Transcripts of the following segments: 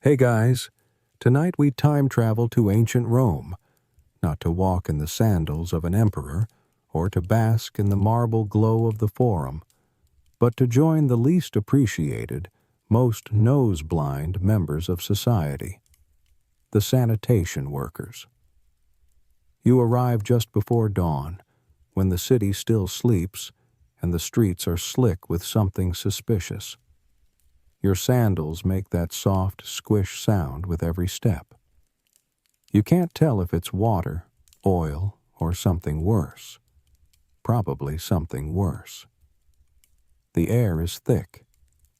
Hey guys, tonight we time travel to ancient Rome, not to walk in the sandals of an emperor or to bask in the marble glow of the Forum, but to join the least appreciated, most nose-blind members of society, the sanitation workers. You arrive just before dawn, when the city still sleeps and the streets are slick with something suspicious. Your sandals make that soft squish sound with every step. You can't tell if it's water, oil, or something worse. Probably something worse. The air is thick,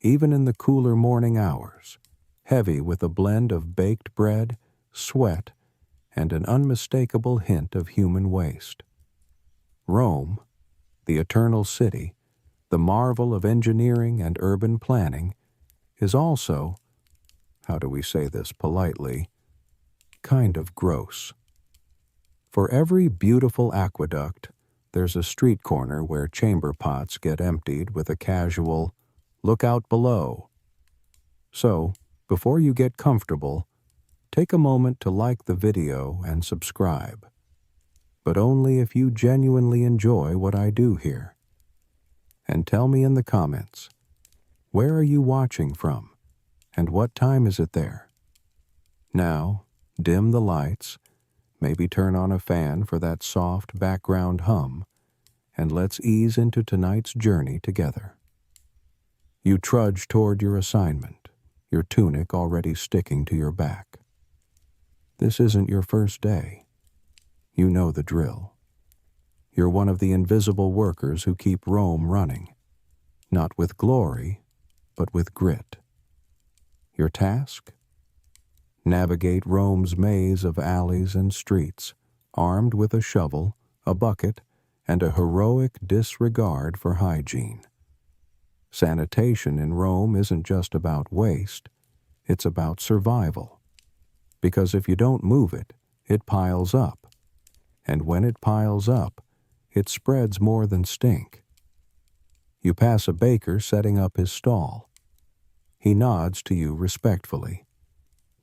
even in the cooler morning hours, heavy with a blend of baked bread, sweat, and an unmistakable hint of human waste. Rome, the eternal city, the marvel of engineering and urban planning, is also, how do we say this politely, kind of gross. For every beautiful aqueduct, there's a street corner where chamber pots get emptied with a casual, "Look out below." So, before you get comfortable, take a moment to like the video and subscribe. But only if you genuinely enjoy what I do here. And tell me in the comments, where are you watching from, and what time is it there? Now, dim the lights, maybe turn on a fan for that soft background hum, and let's ease into tonight's journey together. You trudge toward your assignment, your tunic already sticking to your back. This isn't your first day. You know the drill. You're one of the invisible workers who keep Rome running, not with glory, but with grit. Your task? Navigate Rome's maze of alleys and streets, armed with a shovel, a bucket, and a heroic disregard for hygiene. Sanitation in Rome isn't just about waste, it's about survival. Because if you don't move it, it piles up. And when it piles up, it spreads more than stink. You pass a baker setting up his stall. He nods to you respectfully,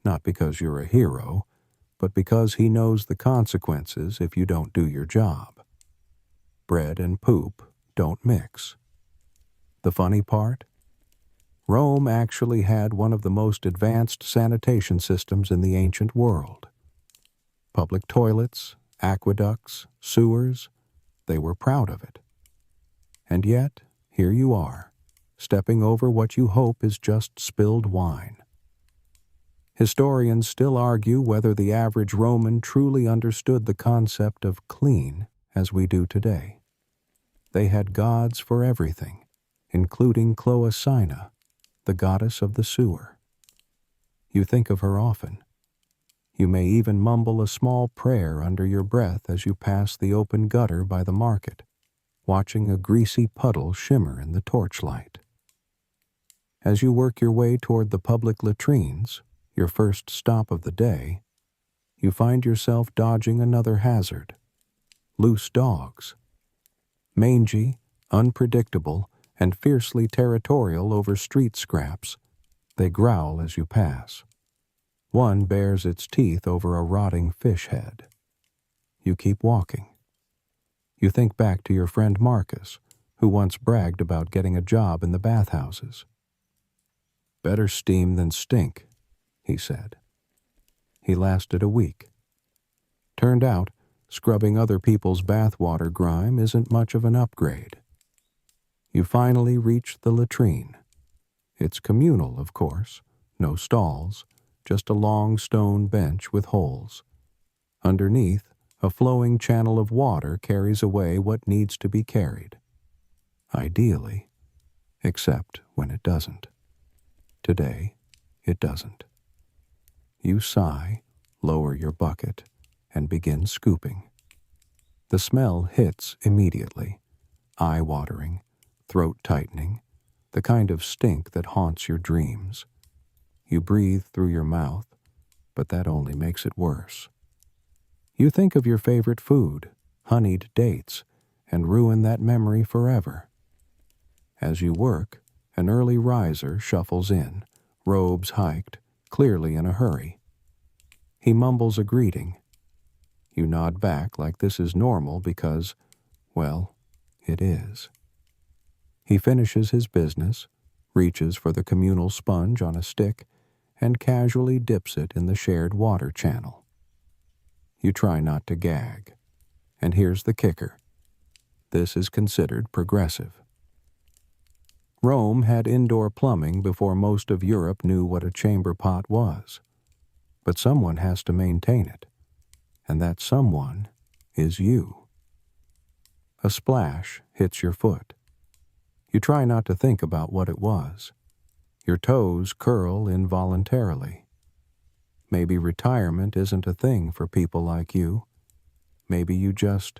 not because you're a hero, but because he knows the consequences if you don't do your job. Bread and poop don't mix. The funny part? Rome actually had one of the most advanced sanitation systems in the ancient world. Public toilets, aqueducts, sewers, they were proud of it. And yet, here you are, stepping over what you hope is just spilled wine. Historians still argue whether the average Roman truly understood the concept of clean as we do today. They had gods for everything, including Cloaca, the goddess of the sewer. You think of her often. You may even mumble a small prayer under your breath as you pass the open gutter by the market, watching a greasy puddle shimmer in the torchlight. As you work your way toward the public latrines, your first stop of the day, you find yourself dodging another hazard: loose dogs. Mangy, unpredictable, and fiercely territorial over street scraps, they growl as you pass. One bares its teeth over a rotting fish head. You keep walking. You think back to your friend Marcus, who once bragged about getting a job in the bathhouses. "Better steam than stink," he said. He lasted a week. Turned out, scrubbing other people's bathwater grime isn't much of an upgrade. You finally reach the latrine. It's communal, of course, no stalls, just a long stone bench with holes. Underneath, a flowing channel of water carries away what needs to be carried. Ideally, except when it doesn't. Today, it doesn't. You sigh, lower your bucket, and begin scooping. The smell hits immediately, eye-watering, throat-tightening, the kind of stink that haunts your dreams. You breathe through your mouth, but that only makes it worse. You think of your favorite food, honeyed dates, and ruin that memory forever. As you work, an early riser shuffles in, robes hiked, clearly in a hurry. He mumbles a greeting. You nod back like this is normal because, well, it is. He finishes his business, reaches for the communal sponge on a stick, and casually dips it in the shared water channel. You try not to gag. And here's the kicker. This is considered progressive. Rome had indoor plumbing before most of Europe knew what a chamber pot was. But someone has to maintain it, and that someone is you. A splash hits your foot. You try not to think about what it was. Your toes curl involuntarily. Maybe retirement isn't a thing for people like you. Maybe you just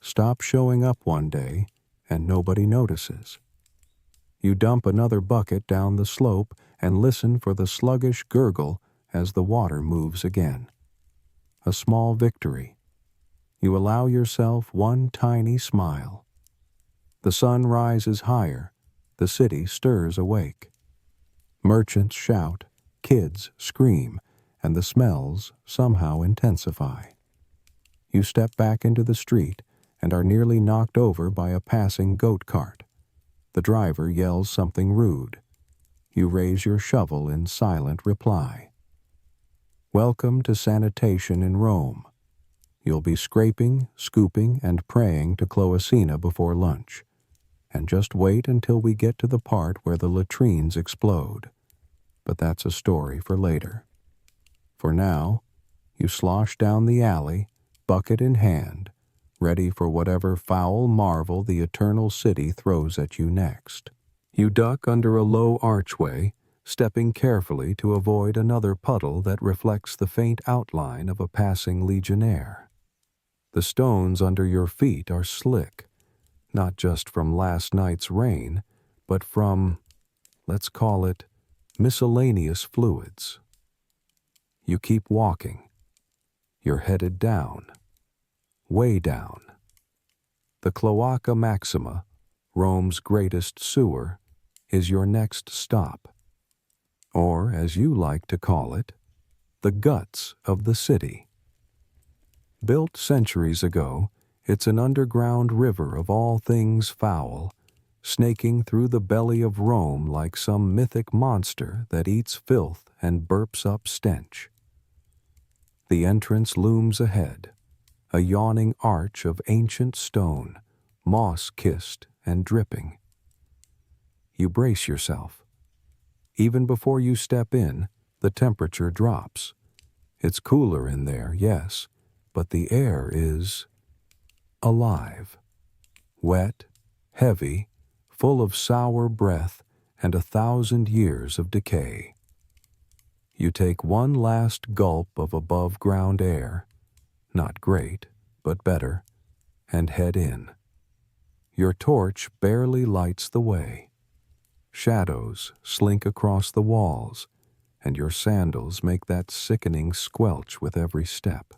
stop showing up one day and nobody notices. You dump another bucket down the slope and listen for the sluggish gurgle as the water moves again. A small victory. You allow yourself one tiny smile. The sun rises higher. The city stirs awake. Merchants shout, kids scream, and the smells somehow intensify. You step back into the street and are nearly knocked over by a passing goat cart. The driver yells something rude. You raise your shovel in silent reply. Welcome to sanitation in Rome. You'll be scraping, scooping, and praying to Cloacina before lunch. And just wait until we get to the part where the latrines explode. But that's a story for later. For now, you slosh down the alley, bucket in hand, ready for whatever foul marvel the eternal city throws at you next. You duck under a low archway, stepping carefully to avoid another puddle that reflects the faint outline of a passing legionnaire. The stones under your feet are slick, not just from last night's rain, but from, let's call it, miscellaneous fluids. You keep walking. You're headed down. Way down. The Cloaca Maxima, Rome's greatest sewer, is your next stop. Or, as you like to call it, the guts of the city. Built centuries ago, it's an underground river of all things foul, snaking through the belly of Rome like some mythic monster that eats filth and burps up stench. The entrance looms ahead, a yawning arch of ancient stone, moss-kissed and dripping. You brace yourself. Even before you step in, the temperature drops. It's cooler in there, yes, but the air is alive. Wet, heavy, full of sour breath and 1,000 years of decay. You take one last gulp of above-ground air, not great, but better, and head in. Your torch barely lights the way. Shadows slink across the walls, and your sandals make that sickening squelch with every step.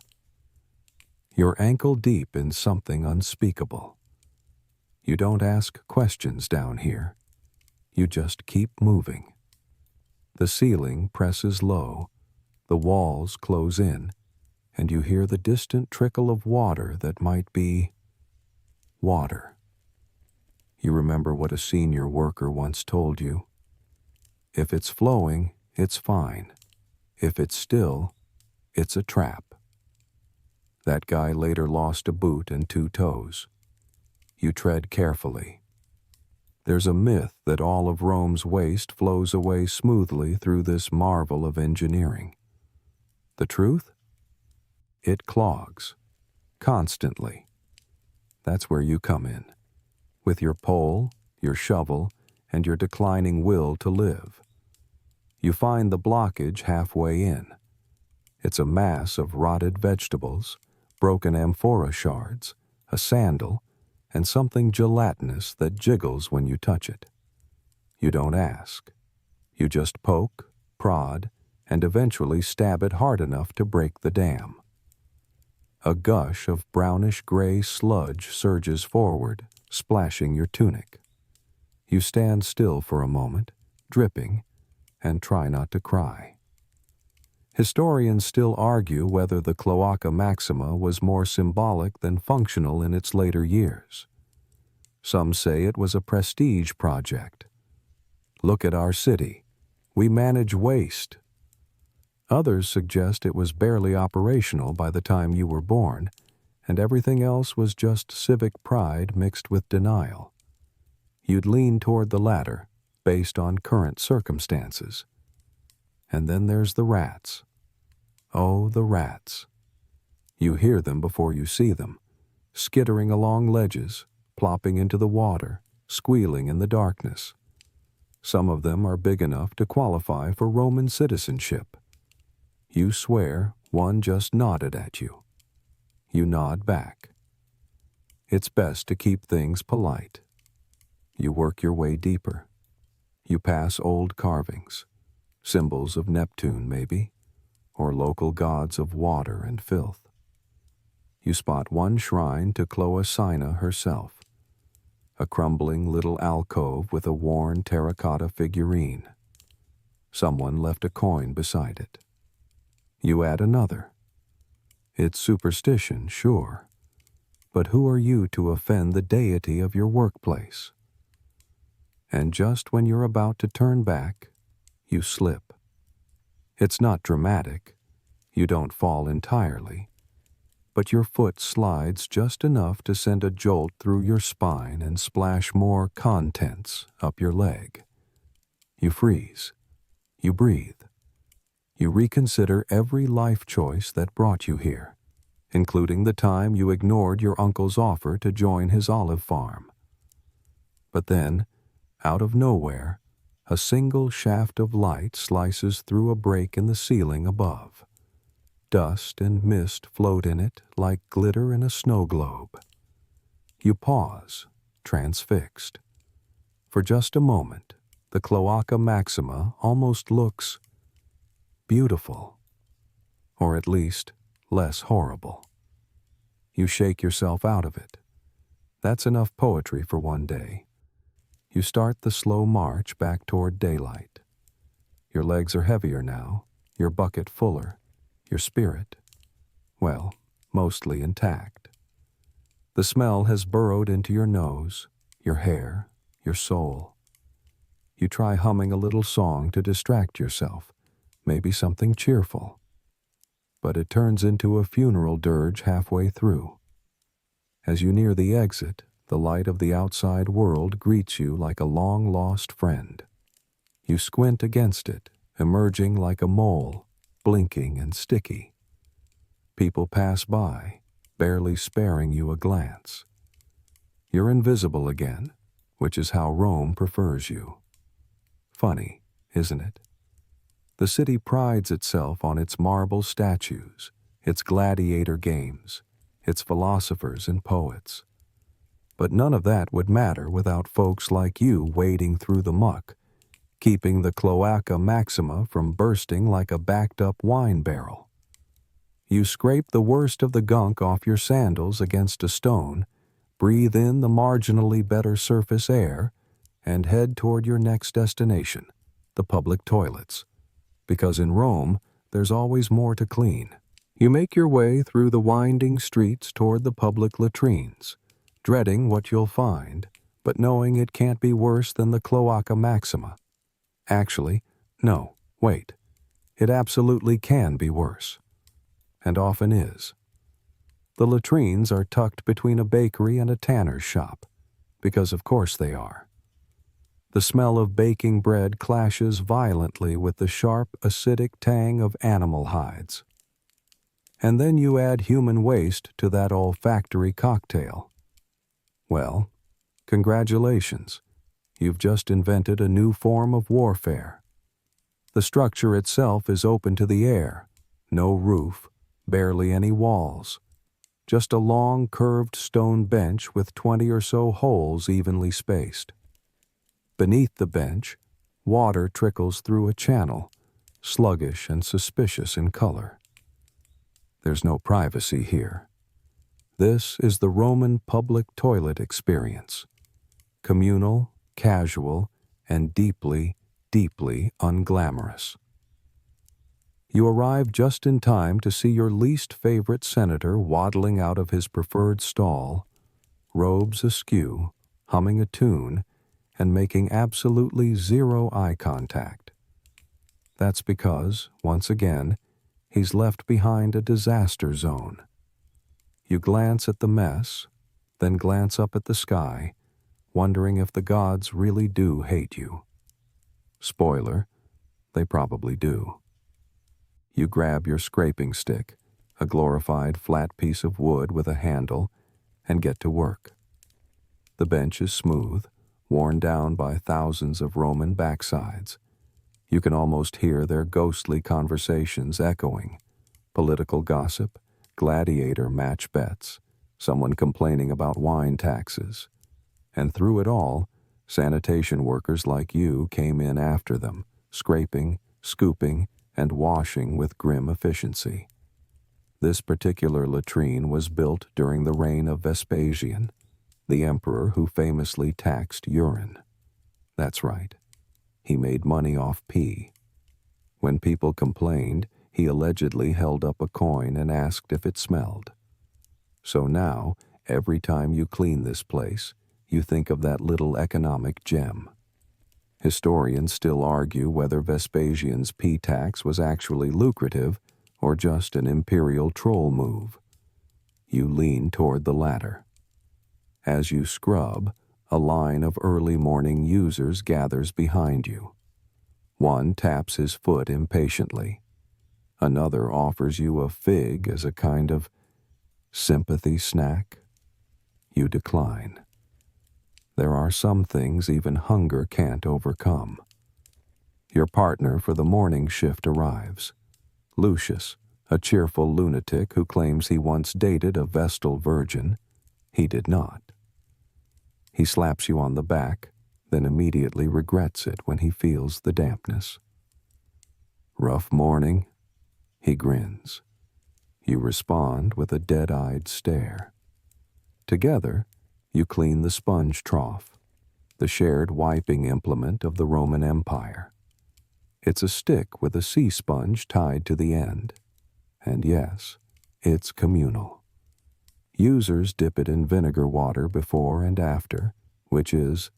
You're ankle-deep in something unspeakable. You don't ask questions down here. You just keep moving. The ceiling presses low, the walls close in, and you hear the distant trickle of water that might be water. You remember what a senior worker once told you. If it's flowing, it's fine. If it's still, it's a trap. That guy later lost a boot and 2 toes. You tread carefully. There's a myth that all of Rome's waste flows away smoothly through this marvel of engineering. The truth? It clogs. Constantly. That's where you come in. With your pole, your shovel, and your declining will to live. You find the blockage halfway in. It's a mass of rotted vegetables, broken amphora shards, a sandal, and something gelatinous that jiggles when you touch it. You don't ask. You just poke, prod, and eventually stab it hard enough to break the dam. A gush of brownish-gray sludge surges forward, splashing your tunic. You stand still for a moment, dripping, and try not to cry. Historians still argue whether the Cloaca Maxima was more symbolic than functional in its later years. Some say it was a prestige project. Look at our city. We manage waste. Others suggest it was barely operational by the time you were born, and everything else was just civic pride mixed with denial. You'd lean toward the latter, based on current circumstances. And then there's the rats. Oh, the rats. You hear them before you see them, skittering along ledges, plopping into the water, squealing in the darkness. Some of them are big enough to qualify for Roman citizenship. You swear one just nodded at you. You nod back. It's best to keep things polite. You work your way deeper. You pass old carvings, symbols of Neptune maybe, or local gods of water and filth. You spot one shrine to Cloacina herself, a crumbling little alcove with a worn terracotta figurine. Someone left a coin beside it. You add another. It's superstition, sure, but who are you to offend the deity of your workplace? And just when you're about to turn back, you slip. It's not dramatic. You don't fall entirely, but your foot slides just enough to send a jolt through your spine and splash more contents up your leg. You freeze. You breathe. You reconsider every life choice that brought you here, including the time you ignored your uncle's offer to join his olive farm. But then, out of nowhere, a single shaft of light slices through a break in the ceiling above. Dust and mist float in it like glitter in a snow globe. You pause, transfixed. For just a moment, the Cloaca Maxima almost looks beautiful, or at least less horrible. You shake yourself out of it. That's enough poetry for one day. You start the slow march back toward daylight. Your legs are heavier now, your bucket fuller, your spirit, well, mostly intact. The smell has burrowed into your nose, your hair, your soul. You try humming a little song to distract yourself, maybe something cheerful. But it turns into a funeral dirge halfway through. As you near the exit, the light of the outside world greets you like a long-lost friend. You squint against it, emerging like a mole, blinking and sticky. People pass by, barely sparing you a glance. You're invisible again, which is how Rome prefers you. Funny, isn't it? The city prides itself on its marble statues, its gladiator games, its philosophers and poets. But none of that would matter without folks like you wading through the muck, keeping the Cloaca Maxima from bursting like a backed-up wine barrel. You scrape the worst of the gunk off your sandals against a stone, breathe in the marginally better surface air, and head toward your next destination, the public toilets. Because in Rome, there's always more to clean. You make your way through the winding streets toward the public latrines, dreading what you'll find, but knowing it can't be worse than the Cloaca Maxima. Actually, no, wait. It absolutely can be worse. And often is. The latrines are tucked between a bakery and a tanner's shop, because of course they are. The smell of baking bread clashes violently with the sharp, acidic tang of animal hides. And then you add human waste to that olfactory cocktail. Well, congratulations. You've just invented a new form of warfare. The structure itself is open to the air, no roof, barely any walls. Just a long, curved stone bench with 20 or so holes evenly spaced. Beneath the bench, water trickles through a channel, sluggish and suspicious in color. There's no privacy here. This is the Roman public toilet experience. Communal, casual, and deeply, deeply unglamorous. You arrive just in time to see your least favorite senator waddling out of his preferred stall, robes askew, humming a tune, and making absolutely zero eye contact. That's because, once again, he's left behind a disaster zone. You glance at the mess, then glance up at the sky, wondering if the gods really do hate you. Spoiler, they probably do. You grab your scraping stick, a glorified flat piece of wood with a handle, and get to work. The bench is smooth, worn down by thousands of Roman backsides. You can almost hear their ghostly conversations echoing. Political gossip, gladiator match bets, someone complaining about wine taxes. And through it all, sanitation workers like you came in after them, scraping, scooping, and washing with grim efficiency. This particular latrine was built during the reign of Vespasian, the emperor who famously taxed urine. That's right. He made money off pee. When people complained, he allegedly held up a coin and asked if it smelled. So now, every time you clean this place, you think of that little economic gem. Historians still argue whether Vespasian's pee tax was actually lucrative or just an imperial troll move. You lean toward the latter. As you scrub, a line of early morning users gathers behind you. One taps his foot impatiently. Another offers you a fig as a kind of sympathy snack. You decline. There are some things even hunger can't overcome. Your partner for the morning shift arrives. Lucius, a cheerful lunatic who claims he once dated a Vestal virgin. He did not. He slaps you on the back, then immediately regrets it when he feels the dampness. Rough morning? He grins. You respond with a dead-eyed stare. Together, you clean the sponge trough, the shared wiping implement of the Roman Empire. It's a stick with a sea sponge tied to the end. And yes, it's communal. Users dip it in vinegar water before and after, which is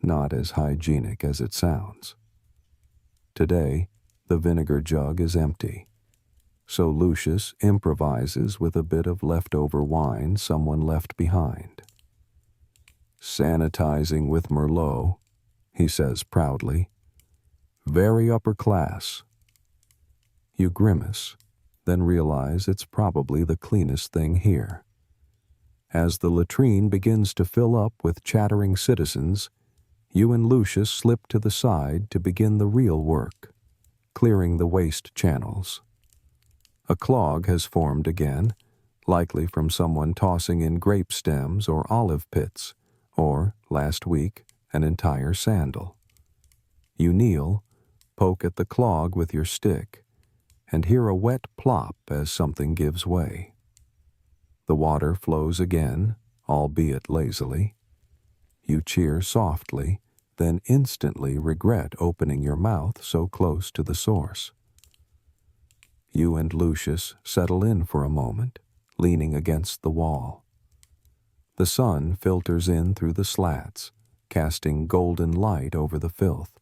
not as hygienic as it sounds. Today, the vinegar jug is empty, so Lucius improvises with a bit of leftover wine someone left behind. Sanitizing with Merlot, he says proudly. Very upper class. You grimace, then realize it's probably the cleanest thing here. As the latrine begins to fill up with chattering citizens, you and Lucius slip to the side to begin the real work, clearing the waste channels. A clog has formed again, likely from someone tossing in grape stems or olive pits, or, last week, an entire sandal. You kneel, poke at the clog with your stick, and hear a wet plop as something gives way. The water flows again, albeit lazily. You cheer softly, then instantly regret opening your mouth so close to the source. You and Lucius settle in for a moment, leaning against the wall. The sun filters in through the slats, casting golden light over the filth.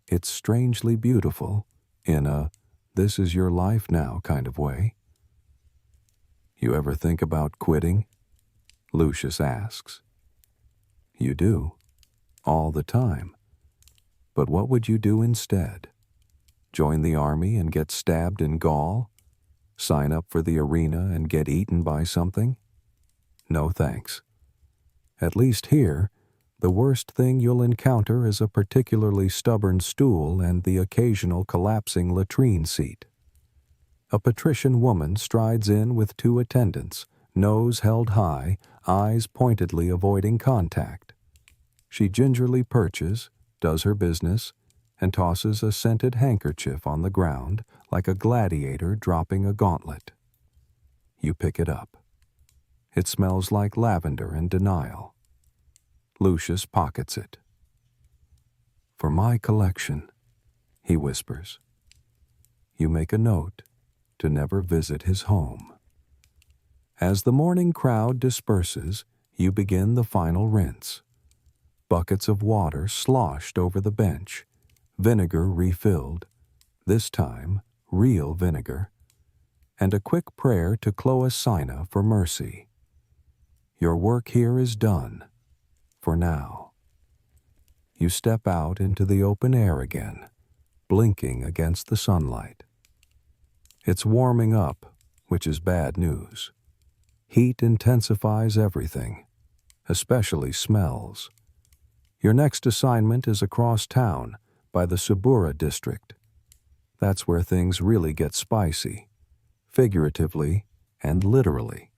It's strangely beautiful, in a this is your life now kind of way. You ever think about quitting? Lucius asks. You do, all the time. But what would you do instead? Join the army and get stabbed in Gaul? Sign up for the arena and get eaten by something? No thanks. At least here, the worst thing you'll encounter is a particularly stubborn stool and the occasional collapsing latrine seat. A patrician woman strides in with 2 attendants, nose held high, eyes pointedly avoiding contact. She gingerly perches, does her business, and tosses a scented handkerchief on the ground like a gladiator dropping a gauntlet. You pick it up. It smells like lavender and denial. Lucius pockets it. For my collection, he whispers. You make a note to never visit his home. As the morning crowd disperses, you begin the final rinse. Buckets of water sloshed over the bench, vinegar refilled, this time real vinegar, and a quick prayer to Cloaca Maxima for mercy. Your work here is done, for now. You step out into the open air again, blinking against the sunlight. It's warming up, which is bad news. Heat intensifies everything, especially smells. Your next assignment is across town by the Subura district. That's where things really get spicy, figuratively and literally.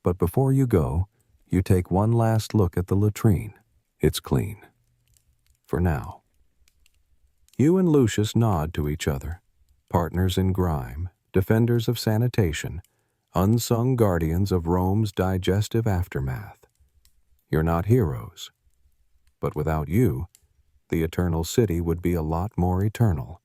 But before you go, you take one last look at the latrine. It's clean. For now. You and Lucius nod to each other, partners in grime, defenders of sanitation, unsung guardians of Rome's digestive aftermath. You're not heroes. But without you, the eternal city would be a lot more eternal,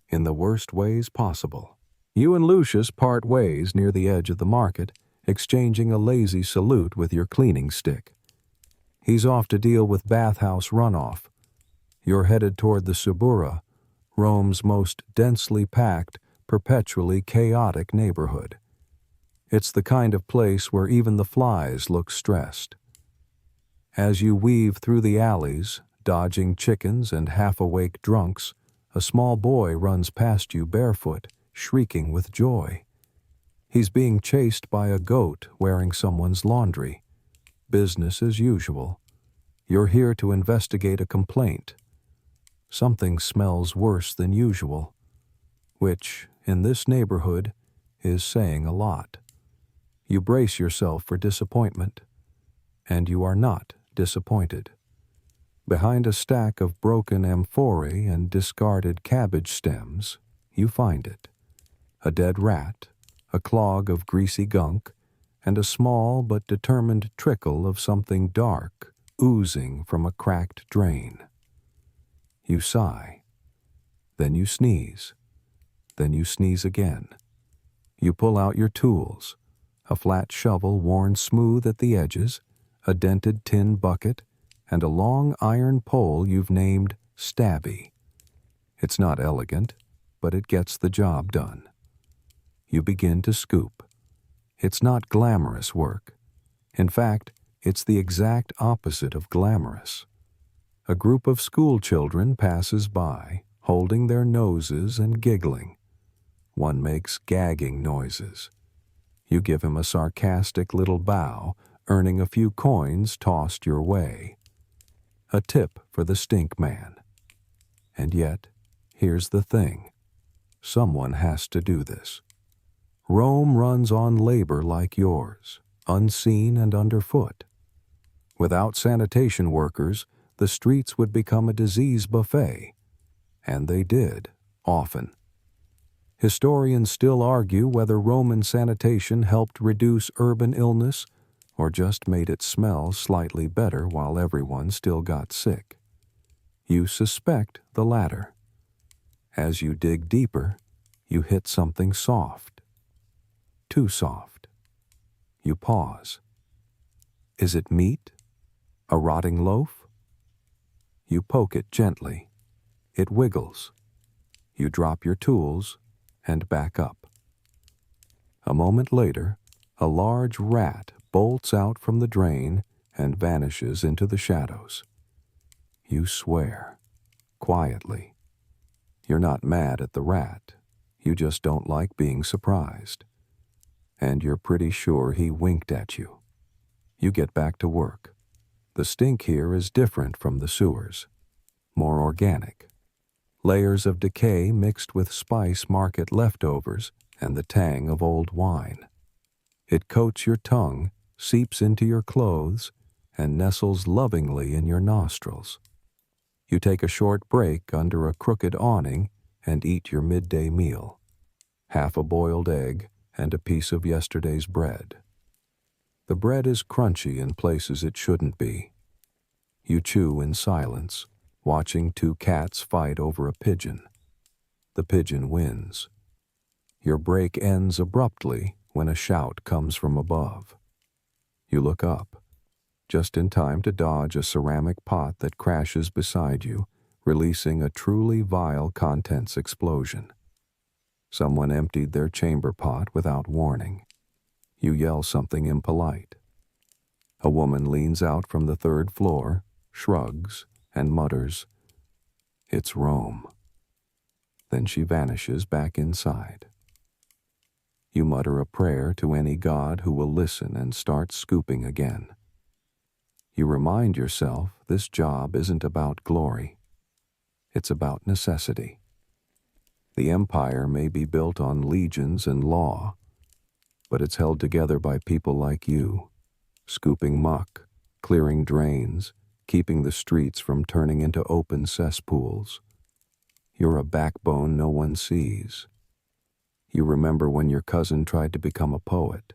in the worst ways possible. You and Lucius part ways near the edge of the market, exchanging a lazy salute with your cleaning stick. He's off to deal with bathhouse runoff. You're headed toward the Subura, Rome's most densely packed, perpetually chaotic neighborhood. It's the kind of place where even the flies look stressed. As you weave through the alleys, dodging chickens and half-awake drunks, a small boy runs past you barefoot, shrieking with joy. He's being chased by a goat wearing someone's laundry. Business as usual. You're here to investigate a complaint. Something smells worse than usual, which, in this neighborhood, is saying a lot. You brace yourself for disappointment, and you are not disappointed. Behind a stack of broken amphorae and discarded cabbage stems, you find it. A dead rat, a clog of greasy gunk, and a small but determined trickle of something dark oozing from a cracked drain. You sigh. Then you sneeze. Then you sneeze again. You pull out your tools, a flat shovel worn smooth at the edges, a dented tin bucket, and a long iron pole you've named Stabby. It's not elegant, but it gets the job done. You begin to scoop. It's not glamorous work. In fact, it's the exact opposite of glamorous. A group of school children passes by, holding their noses and giggling. One makes gagging noises. You give him a sarcastic little bow, earning a few coins tossed your way. A tip for the stink man. And yet, here's the thing. Someone has to do this. Rome runs on labor like yours, unseen and underfoot. Without sanitation workers, the streets would become a disease buffet. And they did, often. Historians still argue whether Roman sanitation helped reduce urban illness or just made it smell slightly better while everyone still got sick. You suspect the latter. As you dig deeper, you hit something soft. Too soft. You pause. Is it meat? A rotting loaf? You poke it gently. It wiggles. You drop your tools and back up. A moment later, a large rat bolts out from the drain and vanishes into the shadows. You swear, quietly. You're not mad at the rat. You just don't like being surprised. And you're pretty sure he winked at you. You get back to work. The stink here is different from the sewers. More organic. Layers of decay mixed with spice market leftovers and the tang of old wine. It coats your tongue, seeps into your clothes, and nestles lovingly in your nostrils. You take a short break under a crooked awning and eat your midday meal. Half a boiled egg and a piece of yesterday's bread. The bread is crunchy in places it shouldn't be. You chew in silence, watching two cats fight over a pigeon. the pigeon wins. Your break ends abruptly when a shout comes from above. You look up, just in time to dodge a ceramic pot that crashes beside you, releasing a truly vile contents explosion. Someone emptied their chamber pot without warning. You yell something impolite. A woman leans out from the third floor, shrugs, and mutters, "It's Rome." Then she vanishes back inside. You mutter a prayer to any god who will listen and start scooping again. You remind yourself this job isn't about glory. It's about necessity. The empire may be built on legions and law, but it's held together by people like you, scooping muck, clearing drains, keeping the streets from turning into open cesspools. You're a backbone no one sees. You remember when your cousin tried to become a poet.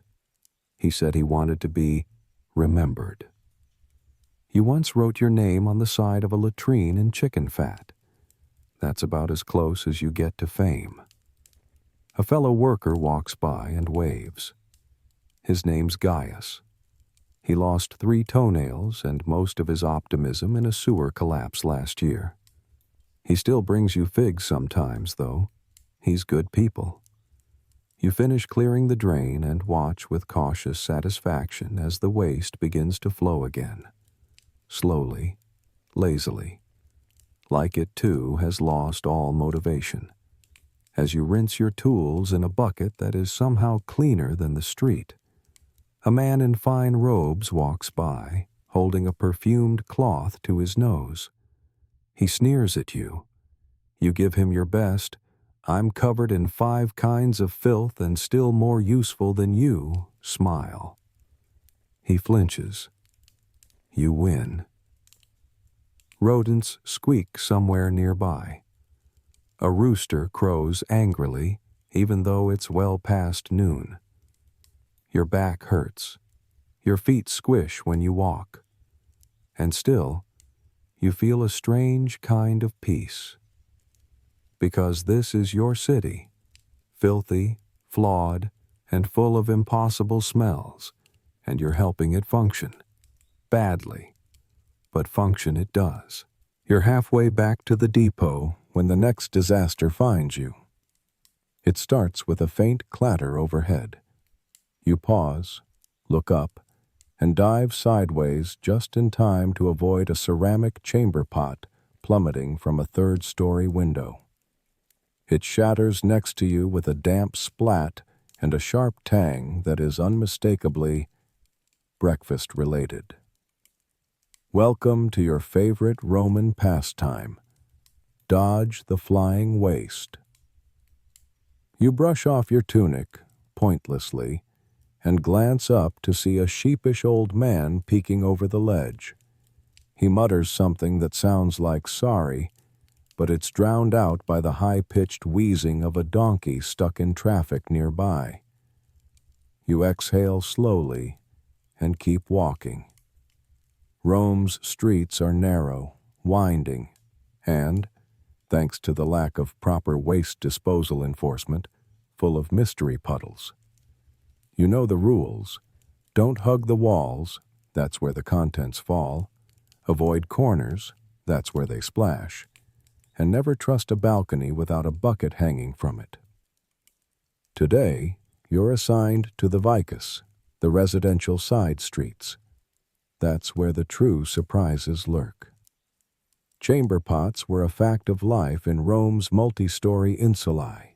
He said he wanted to be remembered. You once wrote your name on the side of a latrine in chicken fat. That's about as close as you get to fame. A fellow worker walks by and waves. His name's Gaius. He lost 3 toenails and most of his optimism in a sewer collapse last year. He still brings you figs sometimes, though. He's good people. You finish clearing the drain and watch with cautious satisfaction as the waste begins to flow again. Slowly, lazily. Like it, too, has lost all motivation. As you rinse your tools in a bucket that is somehow cleaner than the street, a man in fine robes walks by, holding a perfumed cloth to his nose. He sneers at you. You give him your best, "I'm covered in 5 kinds of filth and still more useful than you," smile. He flinches. You win. Rodents squeak somewhere nearby. A rooster crows angrily, even though it's well past noon. Your back hurts. Your feet squish when you walk. And still, you feel a strange kind of peace. Because this is your city, filthy, flawed, and full of impossible smells, and you're helping it function. Badly, but function it does. You're halfway back to the depot when the next disaster finds you. It starts with a faint clatter overhead. You pause, look up, and dive sideways just in time to avoid a ceramic chamber pot plummeting from a 3rd-story window. It shatters next to you with a damp splat and a sharp tang that is unmistakably breakfast-related. Welcome to your favorite Roman pastime. Dodge the flying waste. You brush off your tunic, pointlessly, and glance up to see a sheepish old man peeking over the ledge. He mutters something that sounds like sorry, but it's drowned out by the high-pitched wheezing of a donkey stuck in traffic nearby. You exhale slowly and keep walking. Rome's streets are narrow, winding, and, thanks to the lack of proper waste disposal enforcement, full of mystery puddles. You know the rules. Don't hug the walls, that's where the contents fall. Avoid corners, that's where they splash. And never trust a balcony without a bucket hanging from it. Today, you're assigned to the Vicus, the residential side streets. That's where the true surprises lurk. Chamber pots were a fact of life in Rome's multi-story insulae,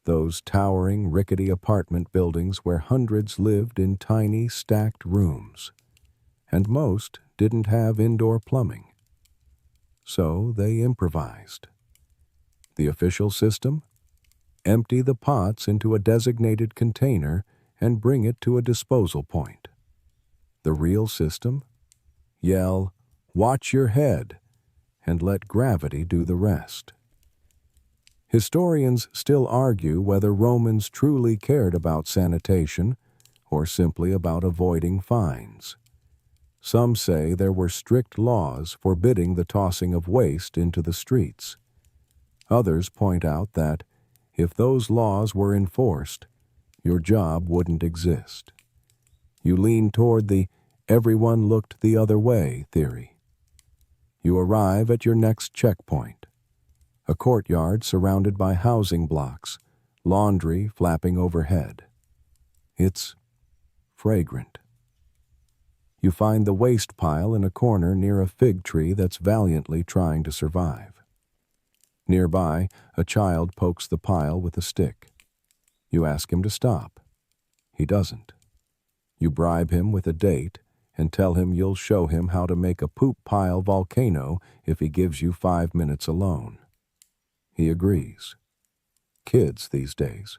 those towering, rickety apartment buildings where hundreds lived in tiny, stacked rooms. And most didn't have indoor plumbing. So they improvised. The official system? Empty the pots into a designated container and bring it to a disposal point. The real system? Yell, "Watch your head," and let gravity do the rest. Historians still argue whether Romans truly cared about sanitation or simply about avoiding fines. Some say there were strict laws forbidding the tossing of waste into the streets. Others point out that if those laws were enforced, your job wouldn't exist. You lean toward the everyone looked the other way theory. You arrive at your next checkpoint, a courtyard surrounded by housing blocks, laundry flapping overhead. It's fragrant. You find the waste pile in a corner near a fig tree that's valiantly trying to survive. Nearby, a child pokes the pile with a stick. You ask him to stop. He doesn't. You bribe him with a date and tell him you'll show him how to make a poop pile volcano if he gives you 5 minutes alone. He agrees. Kids these days.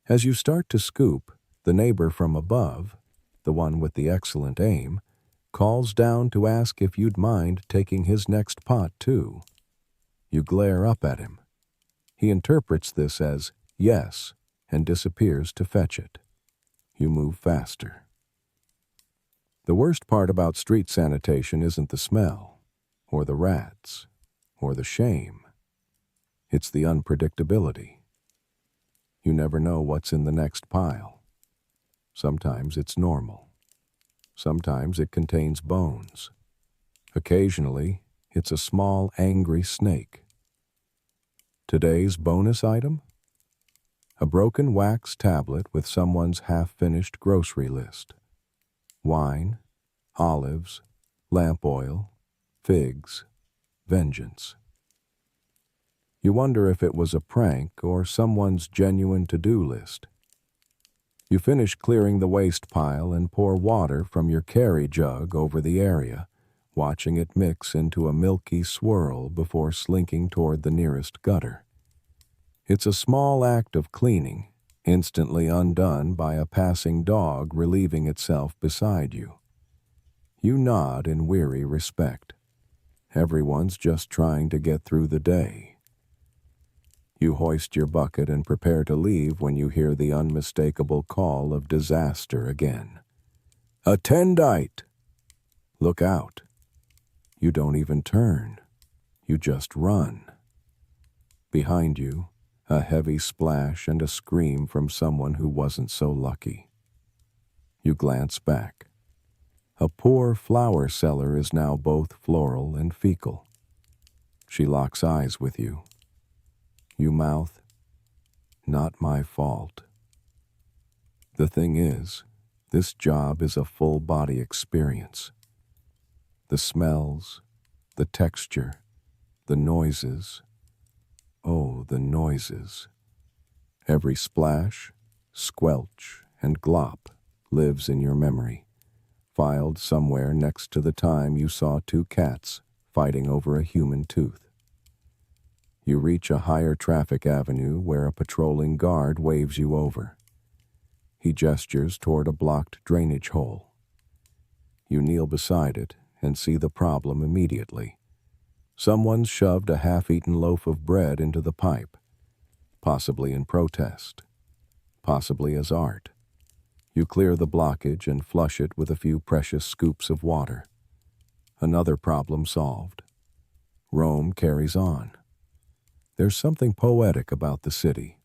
As you start to scoop, the neighbor from above, the one with the excellent aim, calls down to ask if you'd mind taking his next pot too. You glare up at him. He interprets this as yes and disappears to fetch it. You move faster. The worst part about street sanitation isn't the smell, or the rats, or the shame. It's the unpredictability. You never know what's in the next pile. Sometimes it's normal. Sometimes it contains bones. Occasionally, it's a small, angry snake. Today's bonus item? A broken wax tablet with someone's half-finished grocery list. Wine, olives, lamp oil, figs, vengeance. You wonder if it was a prank or someone's genuine to-do list. You finish clearing the waste pile and pour water from your carry jug over the area, watching it mix into a milky swirl before slinking toward the nearest gutter. It's a small act of cleaning, instantly undone by a passing dog relieving itself beside you. You nod in weary respect. Everyone's just trying to get through the day. You hoist your bucket and prepare to leave when you hear the unmistakable call of disaster again. Attendite! Look out. You don't even turn. You just run. Behind you, a heavy splash and a scream from someone who wasn't so lucky. You glance back. A poor flower seller is now both floral and fecal. She locks eyes with you. You mouth, "Not my fault." The thing is, this job is a full-body experience. The smells, the texture, the noises. Oh, the noises. Every splash, squelch, and glop lives in your memory, filed somewhere next to the time you saw two cats fighting over a human tooth. You reach a higher traffic avenue where a patrolling guard waves you over. He gestures toward a blocked drainage hole. You kneel beside it and see the problem immediately. Someone's shoved a half-eaten loaf of bread into the pipe, possibly in protest, possibly as art. You clear the blockage and flush it with a few precious scoops of water. Another problem solved. Rome carries on. There's something poetic about the city.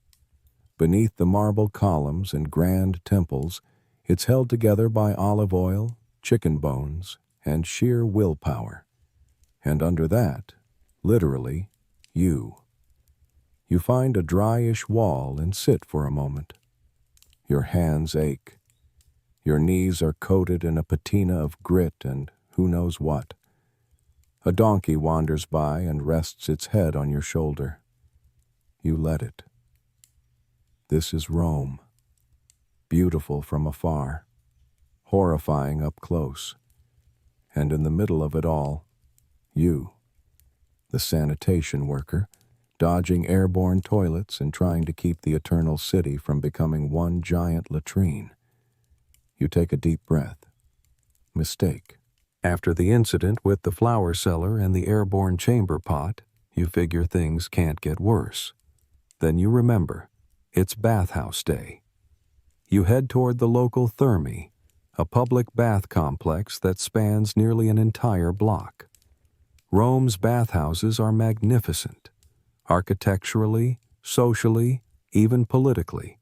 Beneath the marble columns and grand temples, it's held together by olive oil, chicken bones, and sheer willpower. And under that, literally, you. You find a dryish wall and sit for a moment. Your hands ache. Your knees are coated in a patina of grit and who knows what. A donkey wanders by and rests its head on your shoulder. You let it. This is Rome. Beautiful from afar, horrifying up close. And in the middle of it all, you, the sanitation worker, dodging airborne toilets and trying to keep the eternal city from becoming one giant latrine. You take a deep breath. Mistake. After the incident with the flower cellar and the airborne chamber pot, you figure things can't get worse. Then you remember, it's bathhouse day. You head toward the local Thermi, a public bath complex that spans nearly an entire block. Rome's bathhouses are magnificent. Architecturally, socially, even politically,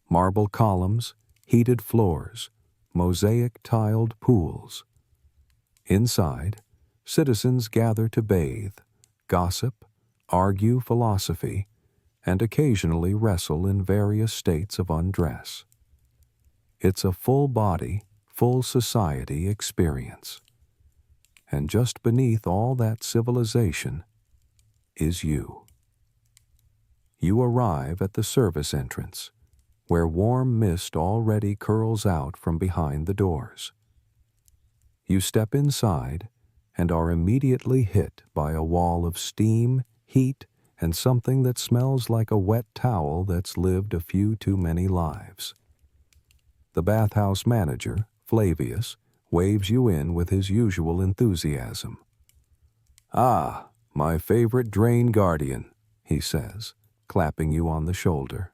marble columns, heated floors, mosaic-tiled pools. Inside, citizens gather to bathe, gossip, argue philosophy, and occasionally wrestle in various states of undress. It's a full-body, full-society experience. And just beneath all that civilization is you. You arrive at the service entrance, where warm mist already curls out from behind the doors. You step inside and are immediately hit by a wall of steam, heat, and something that smells like a wet towel that's lived a few too many lives. The bathhouse manager, Flavius, waves you in with his usual enthusiasm. "Ah, my favorite drain guardian," he says, clapping you on the shoulder.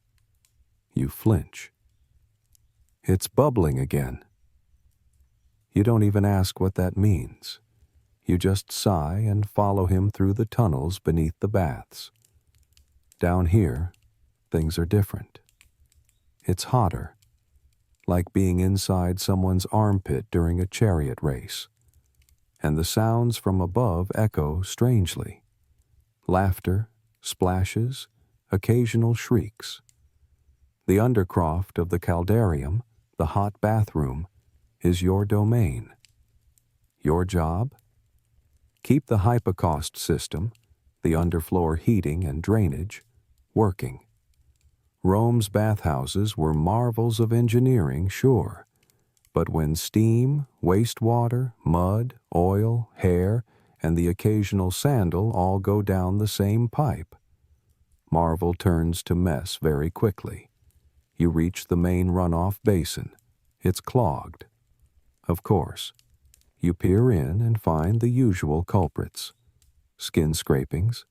You flinch. It's bubbling again. You don't even ask what that means. You just sigh and follow him through the tunnels beneath the baths. Down here, things are different. It's hotter, like being inside someone's armpit during a chariot race. And the sounds from above echo strangely. Laughter, splashes, occasional shrieks. The undercroft of the caldarium, the hot bathroom, is your domain. Your job? Keep the hypocaust system, the underfloor heating and drainage, working. Rome's bathhouses were marvels of engineering, sure, but when steam, wastewater, mud, oil, hair, and the occasional sandal all go down the same pipe, marvel turns to mess very quickly. You reach the main runoff basin. It's clogged. Of course, you peer in and find the usual culprits: skin scrapings,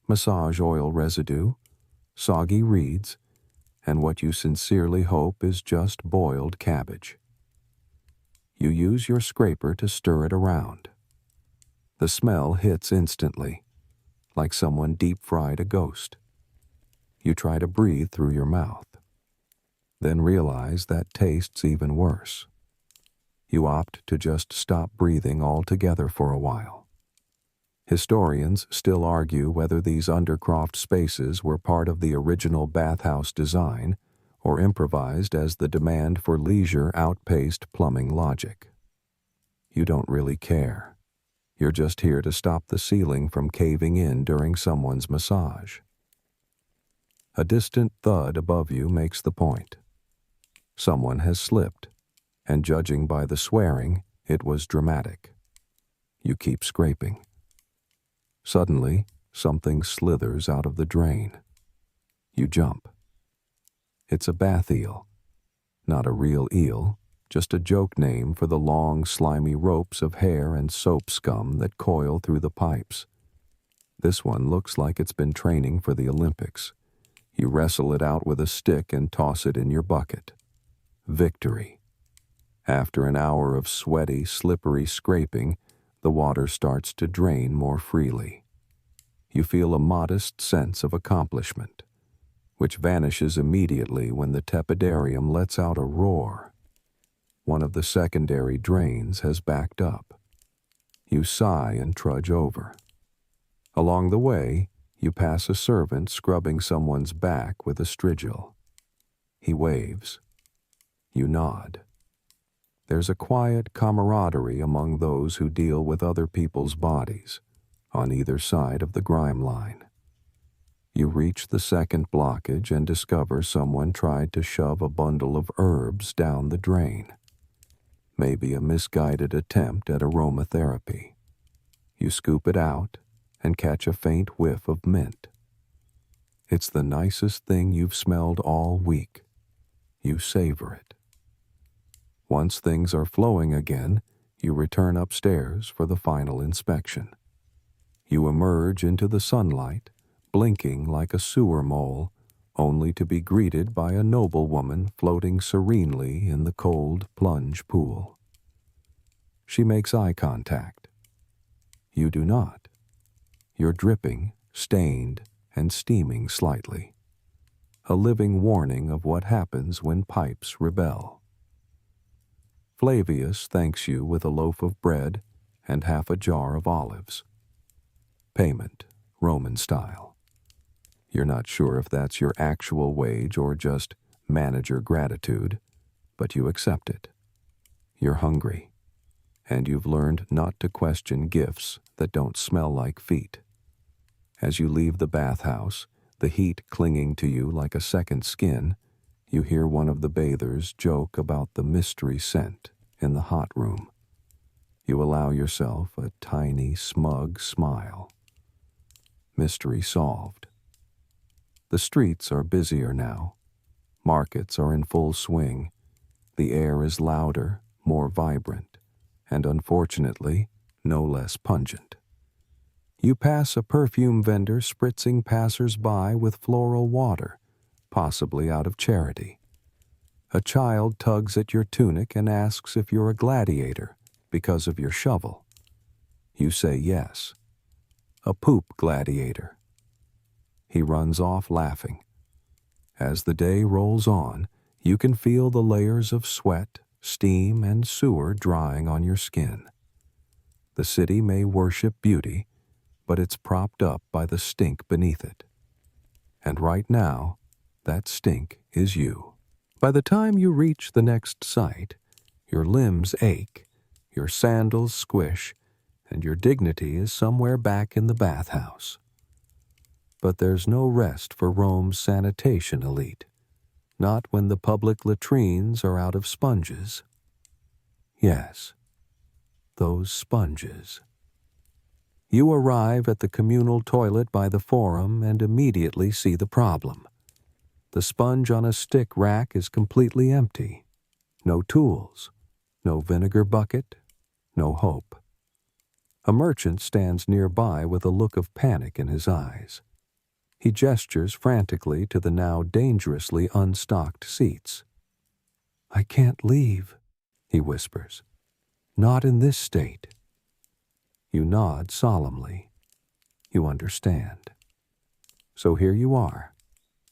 massage oil residue, soggy reeds, and what you sincerely hope is just boiled cabbage. You use your scraper to stir it around. The smell hits instantly, like someone deep-fried a ghost. You try to breathe through your mouth, then realize that tastes even worse. You opt to just stop breathing altogether for a while. Historians still argue whether these undercroft spaces were part of the original bathhouse design or improvised as the demand for leisure outpaced plumbing logic. You don't really care. You're just here to stop the ceiling from caving in during someone's massage. A distant thud above you makes the point. Someone has slipped, and judging by the swearing, it was dramatic. You keep scraping. Suddenly, something slithers out of the drain. You jump. It's a bath eel. Not a real eel, just a joke name for the long, slimy ropes of hair and soap scum that coil through the pipes. This one looks like it's been training for the Olympics. You wrestle it out with a stick and toss it in your bucket. Victory. After an hour of sweaty, slippery scraping, the water starts to drain more freely. You feel a modest sense of accomplishment, which vanishes immediately when the tepidarium lets out a roar. One of the secondary drains has backed up. You sigh and trudge over. Along the way, you pass a servant scrubbing someone's back with a strigil. He waves. You nod. There's a quiet camaraderie among those who deal with other people's bodies, on either side of the grime line. You reach the second blockage and discover someone tried to shove a bundle of herbs down the drain. Maybe a misguided attempt at aromatherapy. You scoop it out and catch a faint whiff of mint. It's the nicest thing you've smelled all week. You savor it. Once things are flowing again, you return upstairs for the final inspection. You emerge into the sunlight, blinking like a sewer mole, only to be greeted by a noblewoman floating serenely in the cold plunge pool. She makes eye contact. You do not. You're dripping, stained, and steaming slightly, a living warning of what happens when pipes rebel. Flavius thanks you with a loaf of bread and half a jar of olives. Payment, Roman style. You're not sure if that's your actual wage or just manager gratitude, but you accept it. You're hungry, and you've learned not to question gifts that don't smell like feet. As you leave the bathhouse, the heat clinging to you like a second skin, you hear one of the bathers joke about the mystery scent in the hot room. You allow yourself a tiny, smug smile. Mystery solved. The streets are busier now. Markets are in full swing. The air is louder, more vibrant, and unfortunately, no less pungent. You pass a perfume vendor spritzing passers-by with floral water, possibly out of charity. A child tugs at your tunic and asks if you're a gladiator because of your shovel. You say yes. A poop gladiator. He runs off laughing. As the day rolls on, you can feel the layers of sweat, steam, and sewer drying on your skin. The city may worship beauty, but it's propped up by the stink beneath it. And right now, that stink is you. By the time you reach the next site, your limbs ache, your sandals squish, and your dignity is somewhere back in the bathhouse. But there's no rest for Rome's sanitation elite, not when the public latrines are out of sponges. Yes, those sponges. You arrive at the communal toilet by the forum and immediately see the problem. The sponge on a stick rack is completely empty. No tools, no vinegar bucket, no hope. A merchant stands nearby with a look of panic in his eyes. He gestures frantically to the now dangerously unstocked seats. "I can't leave," he whispers. "Not in this state." You nod solemnly. You understand. So here you are,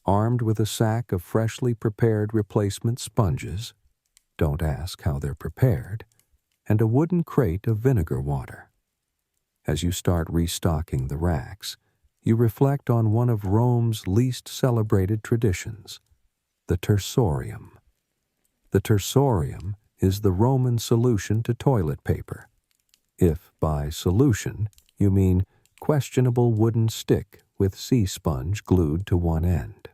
armed with a sack of freshly prepared replacement sponges, don't ask how they're prepared, and a wooden crate of vinegar water. As you start restocking the racks, you reflect on one of Rome's least celebrated traditions, the tersorium. The tersorium is the Roman solution to toilet paper, if by solution you mean questionable wooden stick with sea sponge glued to one end.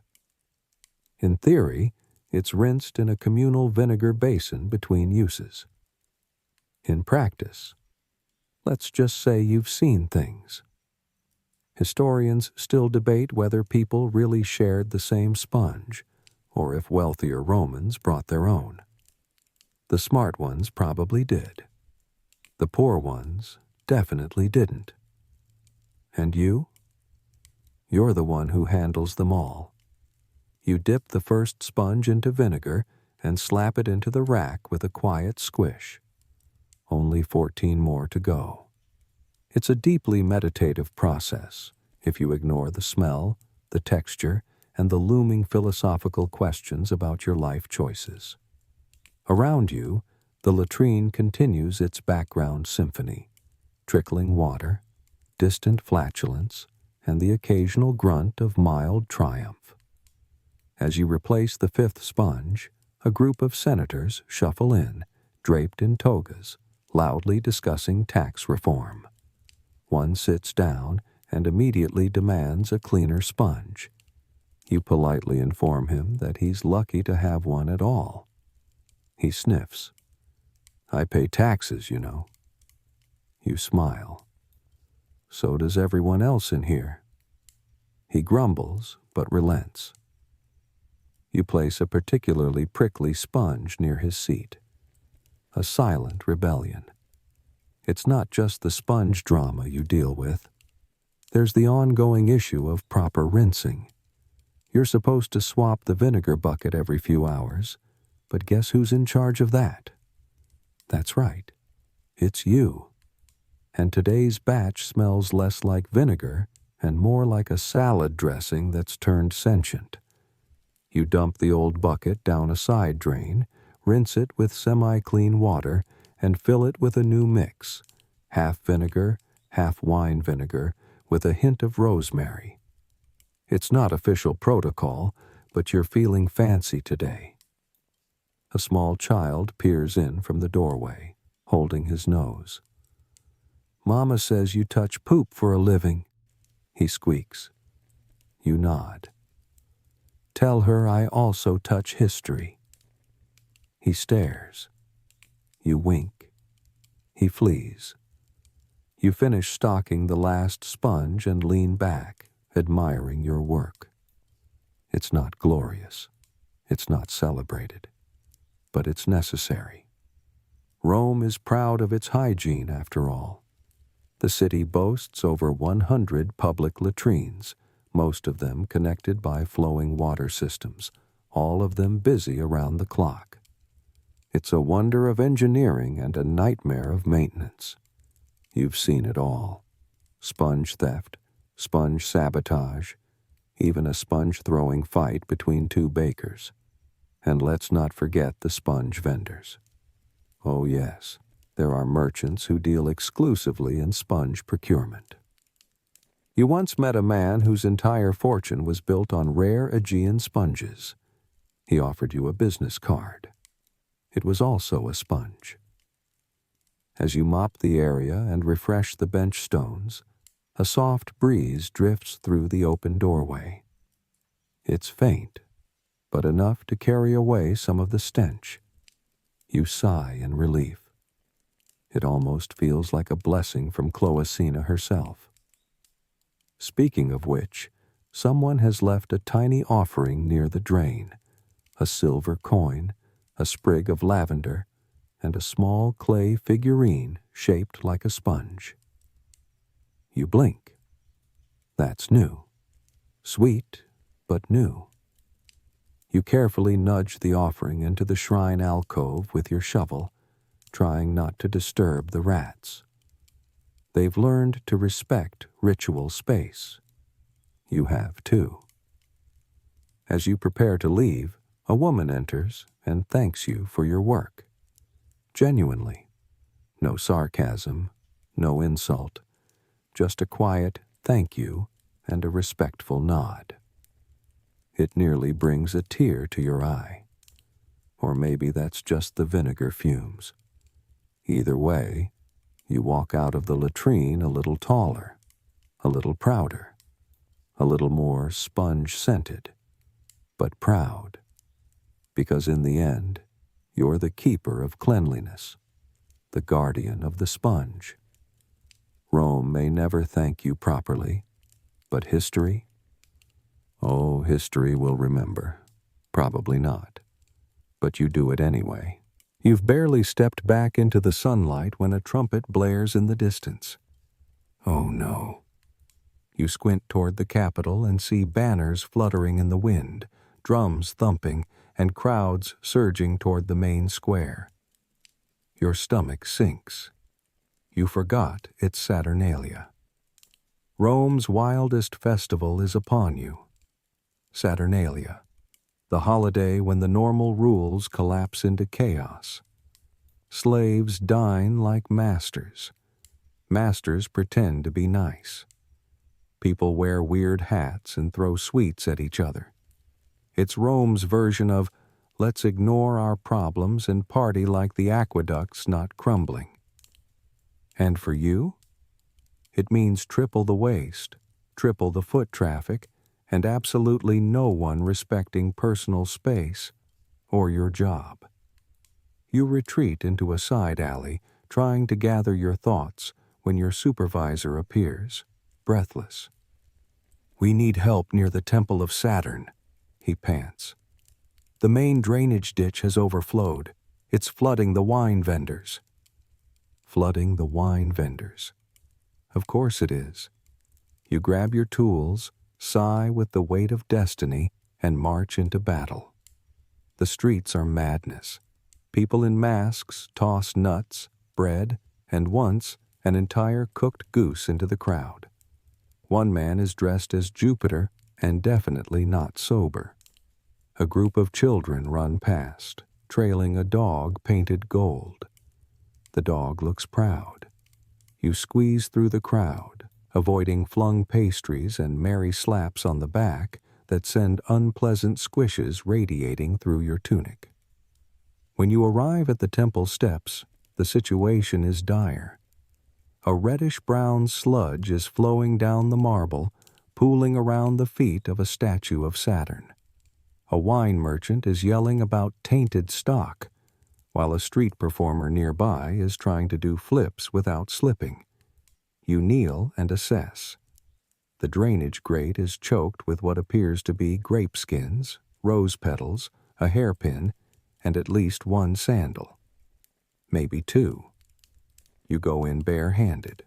In theory, it's rinsed in a communal vinegar basin between uses. In practice, let's just say you've seen things. Historians still debate whether people really shared the same sponge, or if wealthier Romans brought their own. The smart ones probably did. The poor ones definitely didn't. And you? You're the one who handles them all. You dip the first sponge into vinegar and slap it into the rack with a quiet squish. Only 14 more to go. It's a deeply meditative process if you ignore the smell, the texture, and the looming philosophical questions about your life choices. Around you, the latrine continues its background symphony, trickling water, distant flatulence, and the occasional grunt of mild triumph. As you replace the fifth sponge, a group of senators shuffle in, draped in togas, loudly discussing tax reform. One sits down and immediately demands a cleaner sponge. You politely inform him that he's lucky to have one at all. He sniffs. "I pay taxes, you know." You smile. "So does everyone else in here." He grumbles, but relents. You place a particularly prickly sponge near his seat. A silent rebellion. It's not just the sponge drama you deal with. There's the ongoing issue of proper rinsing. You're supposed to swap the vinegar bucket every few hours, but guess who's in charge of that? That's right. It's you. And today's batch smells less like vinegar and more like a salad dressing that's turned sentient. You dump the old bucket down a side drain, rinse it with semi-clean water, and fill it with a new mix, half vinegar, half wine vinegar, with a hint of rosemary. It's not official protocol, but you're feeling fancy today. A small child peers in from the doorway, holding his nose. "Mama says you touch poop for a living," he squeaks. You nod. "Tell her I also touch history." He stares. You wink. He flees. You finish stocking the last sponge and lean back, admiring your work. It's not glorious. It's not celebrated. But it's necessary. Rome is proud of its hygiene, after all. The city boasts over 100 public latrines, most of them connected by flowing water systems, all of them busy around the clock. It's a wonder of engineering and a nightmare of maintenance. You've seen it all. Sponge theft, sponge sabotage, even a sponge-throwing fight between two bakers. And let's not forget the sponge vendors. Oh yes, there are merchants who deal exclusively in sponge procurement. You once met a man whose entire fortune was built on rare Aegean sponges. He offered you a business card. It was also a sponge. As you mop the area and refresh the bench stones, a soft breeze drifts through the open doorway. It's faint, but enough to carry away some of the stench. You sigh in relief. It almost feels like a blessing from Cloacina herself. Speaking of which, someone has left a tiny offering near the drain, a silver coin, a sprig of lavender, and a small clay figurine shaped like a sponge. You blink. That's new. Sweet, but new. You carefully nudge the offering into the shrine alcove with your shovel, trying not to disturb the rats. They've learned to respect ritual space. You have too. As you prepare to leave, a woman enters and thanks you for your work. Genuinely. No sarcasm, no insult, just a quiet thank you and a respectful nod. It nearly brings a tear to your eye. Or maybe that's just the vinegar fumes. Either way, you walk out of the latrine a little taller, a little prouder, a little more sponge-scented, but proud. Because in the end, you're the keeper of cleanliness, the guardian of the sponge. Rome may never thank you properly, but history? Oh, history will remember. Probably not. But you do it anyway. You've barely stepped back into the sunlight when a trumpet blares in the distance. Oh no. You squint toward the Capitol and see banners fluttering in the wind, drums thumping, and crowds surging toward the main square. Your stomach sinks. You forgot it's Saturnalia. Rome's wildest festival is upon you. Saturnalia, the holiday when the normal rules collapse into chaos. Slaves dine like masters. Masters pretend to be nice. People wear weird hats and throw sweets at each other. It's Rome's version of, let's ignore our problems and party like the aqueduct's not crumbling. And for you? It means triple the waste, triple the foot traffic, and absolutely no one respecting personal space or your job. You retreat into a side alley, trying to gather your thoughts when your supervisor appears, breathless. "We need help near the Temple of Saturn," he pants. "The main drainage ditch has overflowed. It's flooding the wine vendors." Flooding the wine vendors. Of course it is. You grab your tools, sigh with the weight of destiny, and march into battle. The streets are madness. People in masks toss nuts, bread, and once an entire cooked goose into the crowd. One man is dressed as Jupiter and definitely not sober. A group of children run past, trailing a dog painted gold. The dog looks proud. You squeeze through the crowd, avoiding flung pastries and merry slaps on the back that send unpleasant squishes radiating through your tunic. When you arrive at the temple steps, the situation is dire. A reddish-brown sludge is flowing down the marble, pooling around the feet of a statue of Saturn. A wine merchant is yelling about tainted stock, while a street performer nearby is trying to do flips without slipping. You kneel and assess. The drainage grate is choked with what appears to be grape skins, rose petals, a hairpin, and at least one sandal. Maybe two. You go in bare-handed.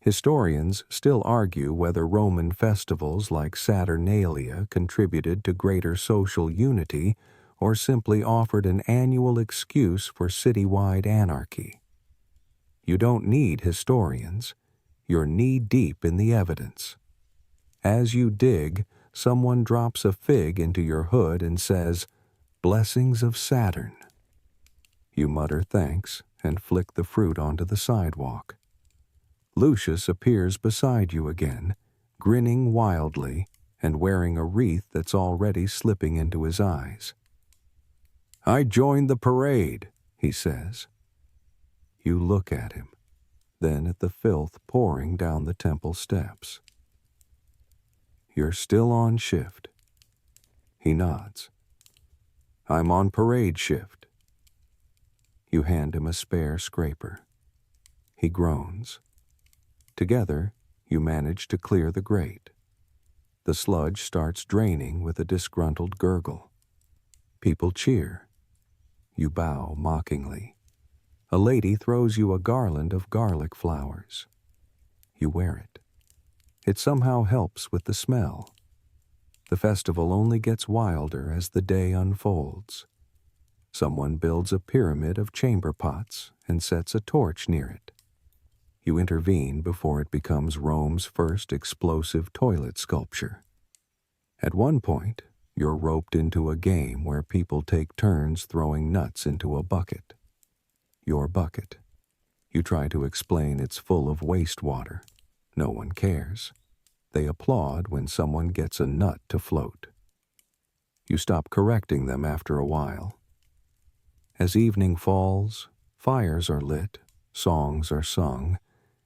Historians still argue whether Roman festivals like Saturnalia contributed to greater social unity or simply offered an annual excuse for citywide anarchy. You don't need historians. You're knee-deep in the evidence. As you dig, someone drops a fig into your hood and says, "Blessings of Saturn." You mutter thanks and flick the fruit onto the sidewalk. Lucius appears beside you again, grinning wildly and wearing a wreath that's already slipping into his eyes. "I joined the parade," he says. You look at him, then at the filth pouring down the temple steps. "You're still on shift." He nods. "I'm on parade shift." You hand him a spare scraper. He groans. Together, you manage to clear the grate. The sludge starts draining with a disgruntled gurgle. People cheer. You bow mockingly. A lady throws you a garland of garlic flowers. You wear it. It somehow helps with the smell. The festival only gets wilder as the day unfolds. Someone builds a pyramid of chamber pots and sets a torch near it. You intervene before it becomes Rome's first explosive toilet sculpture. At one point, you're roped into a game where people take turns throwing nuts into a bucket. Your bucket. You try to explain it's full of wastewater. No one cares. They applaud when someone gets a nut to float. You stop correcting them after a while. As evening falls, fires are lit, songs are sung,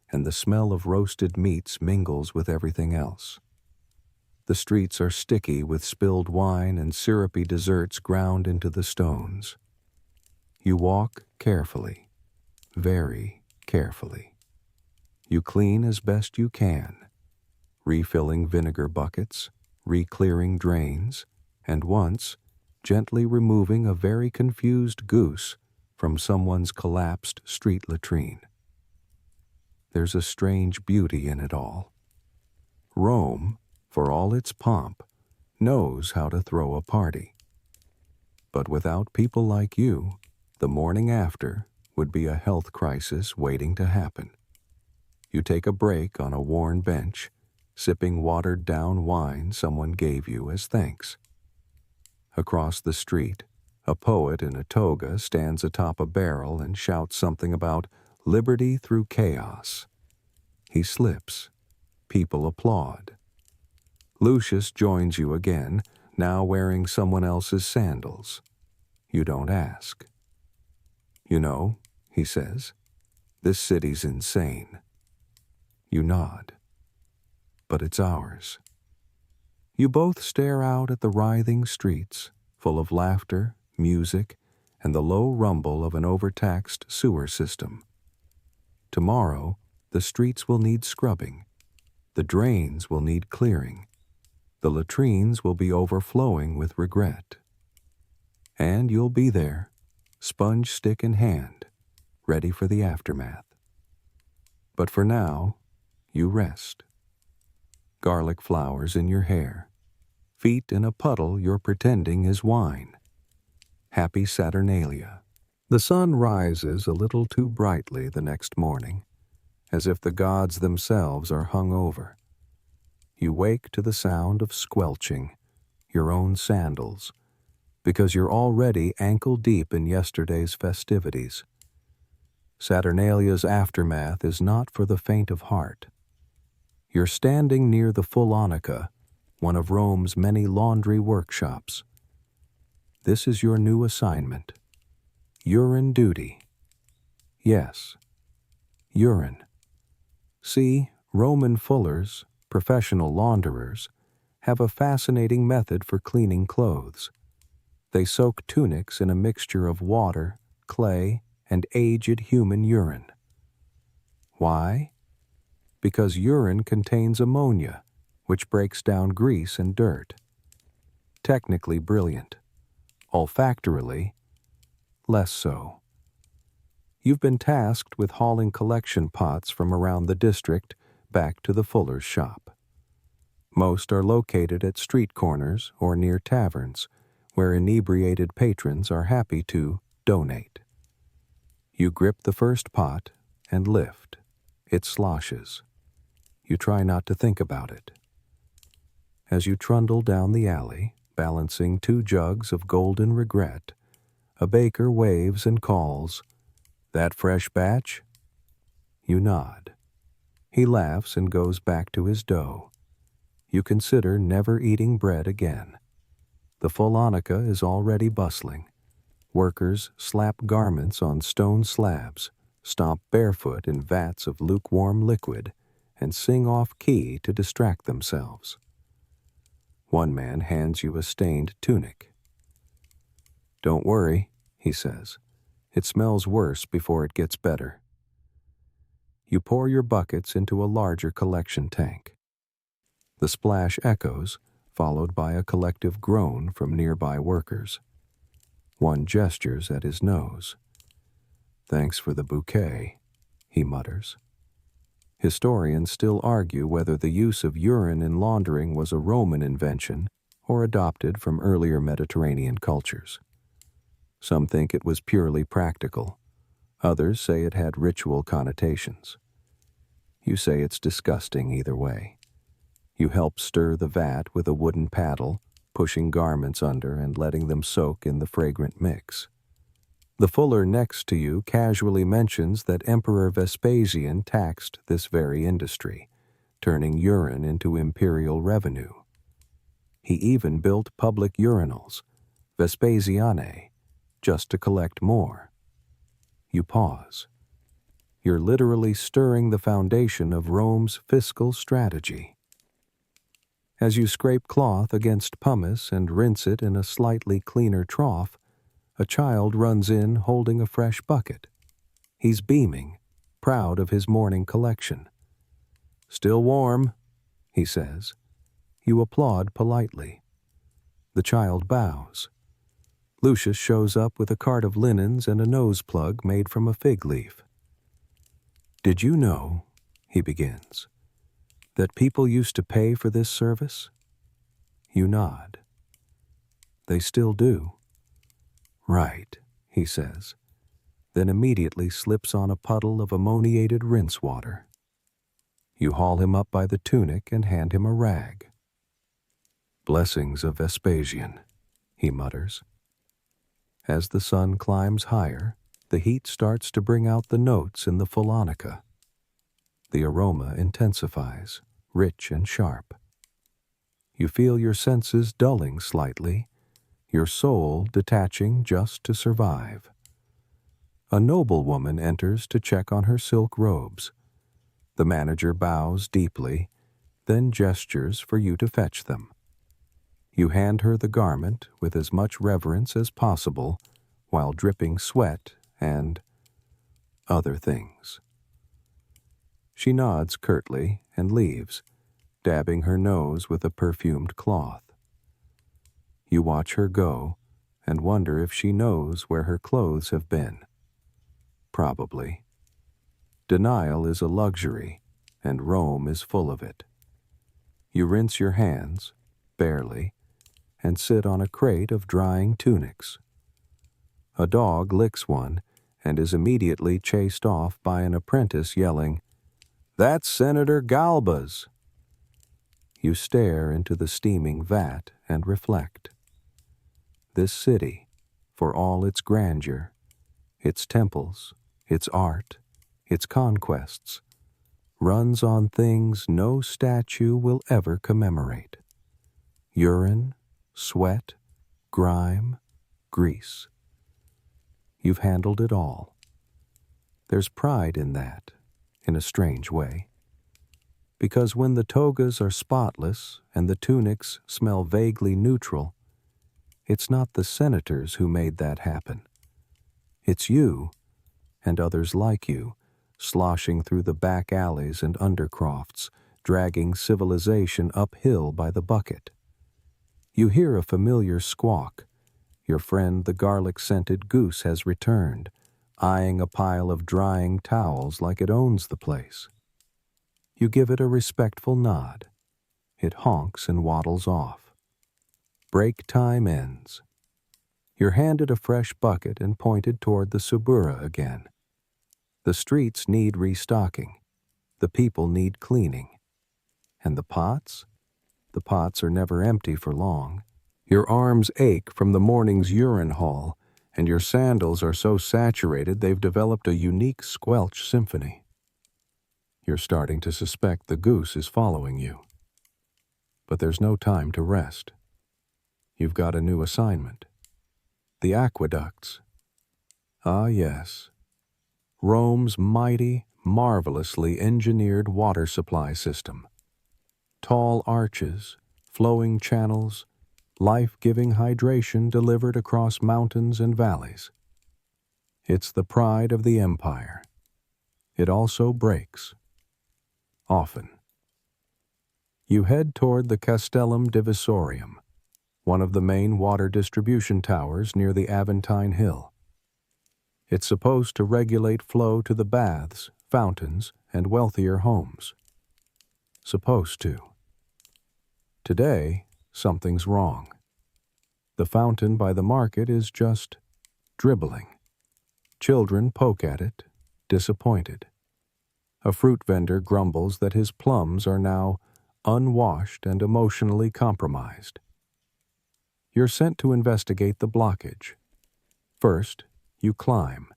and the smell of roasted meats mingles with everything else. The streets are sticky with spilled wine and syrupy desserts ground into the stones. You walk carefully, very carefully. You clean as best you can, refilling vinegar buckets, re-clearing drains, and once gently removing a very confused goose from someone's collapsed street latrine. There's a strange beauty in it all. Rome, for all its pomp, knows how to throw a party. But without people like you, the morning after would be a health crisis waiting to happen. You take a break on a worn bench, sipping watered-down wine someone gave you as thanks. Across the street, a poet in a toga stands atop a barrel and shouts something about liberty through chaos. He slips. People applaud. Lucius joins you again, now wearing someone else's sandals. You don't ask. "You know," he says, "this city's insane." You nod. But it's ours. You both stare out at the writhing streets, full of laughter, music, and the low rumble of an overtaxed sewer system. Tomorrow, the streets will need scrubbing. The drains will need clearing. The latrines will be overflowing with regret. And you'll be there, sponge stick in hand, ready for the aftermath. But for now, you rest. Garlic flowers in your hair, feet in a puddle you're pretending is wine. Happy Saturnalia. The sun rises a little too brightly the next morning, as if the gods themselves are hung over. You wake to the sound of squelching, your own sandals, because you're already ankle-deep in yesterday's festivities. Saturnalia's aftermath is not for the faint of heart. You're standing near the Cloaca, one of Rome's many laundry workshops. This is your new assignment. Urine duty. Yes, urine. See, Roman fullers, professional launderers, have a fascinating method for cleaning clothes. They soak tunics in a mixture of water, clay, and aged human urine. Why? Because urine contains ammonia, which breaks down grease and dirt. Technically brilliant. Olfactorily, less so. You've been tasked with hauling collection pots from around the district back to the fuller's shop. Most are located at street corners or near taverns, where inebriated patrons are happy to donate. You grip the first pot and lift. It sloshes. You try not to think about it. As you trundle down the alley, balancing 2 jugs of golden regret, a baker waves and calls, "That fresh batch?" You nod. He laughs and goes back to his dough. You consider never eating bread again. The Cloaca is already bustling. Workers slap garments on stone slabs, stomp barefoot in vats of lukewarm liquid, and sing off-key to distract themselves. One man hands you a stained tunic. "Don't worry," he says. "It smells worse before it gets better." You pour your buckets into a larger collection tank. The splash echoes, followed by a collective groan from nearby workers. One gestures at his nose. "Thanks for the bouquet," he mutters. Historians still argue whether the use of urine in laundering was a Roman invention or adopted from earlier Mediterranean cultures. Some think it was purely practical. Others say it had ritual connotations. You say it's disgusting either way. You help stir the vat with a wooden paddle, pushing garments under and letting them soak in the fragrant mix. The fuller next to you casually mentions that Emperor Vespasian taxed this very industry, turning urine into imperial revenue. He even built public urinals, Vespasianae, just to collect more. You pause. You're literally stirring the foundation of Rome's fiscal strategy. As you scrape cloth against pumice and rinse it in a slightly cleaner trough, a child runs in holding a fresh bucket. He's beaming, proud of his morning collection. "Still warm," he says. You applaud politely. The child bows. Lucius shows up with a cart of linens and a nose plug made from a fig leaf. "Did you know," he begins, "that people used to pay for this service?" You nod. "They still do." "Right," he says, then immediately slips on a puddle of ammoniated rinse water. You haul him up by the tunic and hand him a rag. "Blessings of Vespasian," he mutters. As the sun climbs higher, the heat starts to bring out the notes in the Cloaca. The aroma intensifies, rich and sharp. You feel your senses dulling slightly, your soul detaching just to survive. A noblewoman enters to check on her silk robes. The manager bows deeply, then gestures for you to fetch them. You hand her the garment with as much reverence as possible while dripping sweat and other things. She nods curtly and leaves, dabbing her nose with a perfumed cloth. You watch her go and wonder if she knows where her clothes have been. Probably. Denial is a luxury, and Rome is full of it. You rinse your hands, barely, and sit on a crate of drying tunics. A dog licks one and is immediately chased off by an apprentice yelling, "That's Senator Galba's." You stare into the steaming vat and reflect. This city, for all its grandeur, its temples, its art, its conquests, runs on things no statue will ever commemorate. Urine, sweat, grime, grease. You've handled it all. There's pride in that, in a strange way. Because when the togas are spotless and the tunics smell vaguely neutral, it's not the senators who made that happen. It's you, and others like you, sloshing through the back alleys and undercrofts, dragging civilization uphill by the bucket. You hear a familiar squawk. Your friend the garlic-scented goose has returned, eyeing a pile of drying towels like it owns the place. You give it a respectful nod. It honks and waddles off. Break time ends. You're handed a fresh bucket and pointed toward the Subura again. The streets need restocking. The people need cleaning. And the pots? The pots are never empty for long. Your arms ache from the morning's urine haul, and your sandals are so saturated they've developed a unique squelch symphony. You're starting to suspect the goose is following you. But there's no time to rest. You've got a new assignment. The aqueducts. Ah, yes. Rome's mighty, marvelously engineered water supply system. Tall arches, flowing channels, life-giving hydration delivered across mountains and valleys. It's the pride of the empire. It also breaks. Often. You head toward the Castellum Divisorium, one of the main water distribution towers near the Aventine Hill. It's supposed to regulate flow to the baths, fountains, and wealthier homes. Supposed to. Today, something's wrong. The fountain by the market is just dribbling. Children poke at it, disappointed. A fruit vendor grumbles that his plums are now unwashed and emotionally compromised. You're sent to investigate the blockage. First, you climb.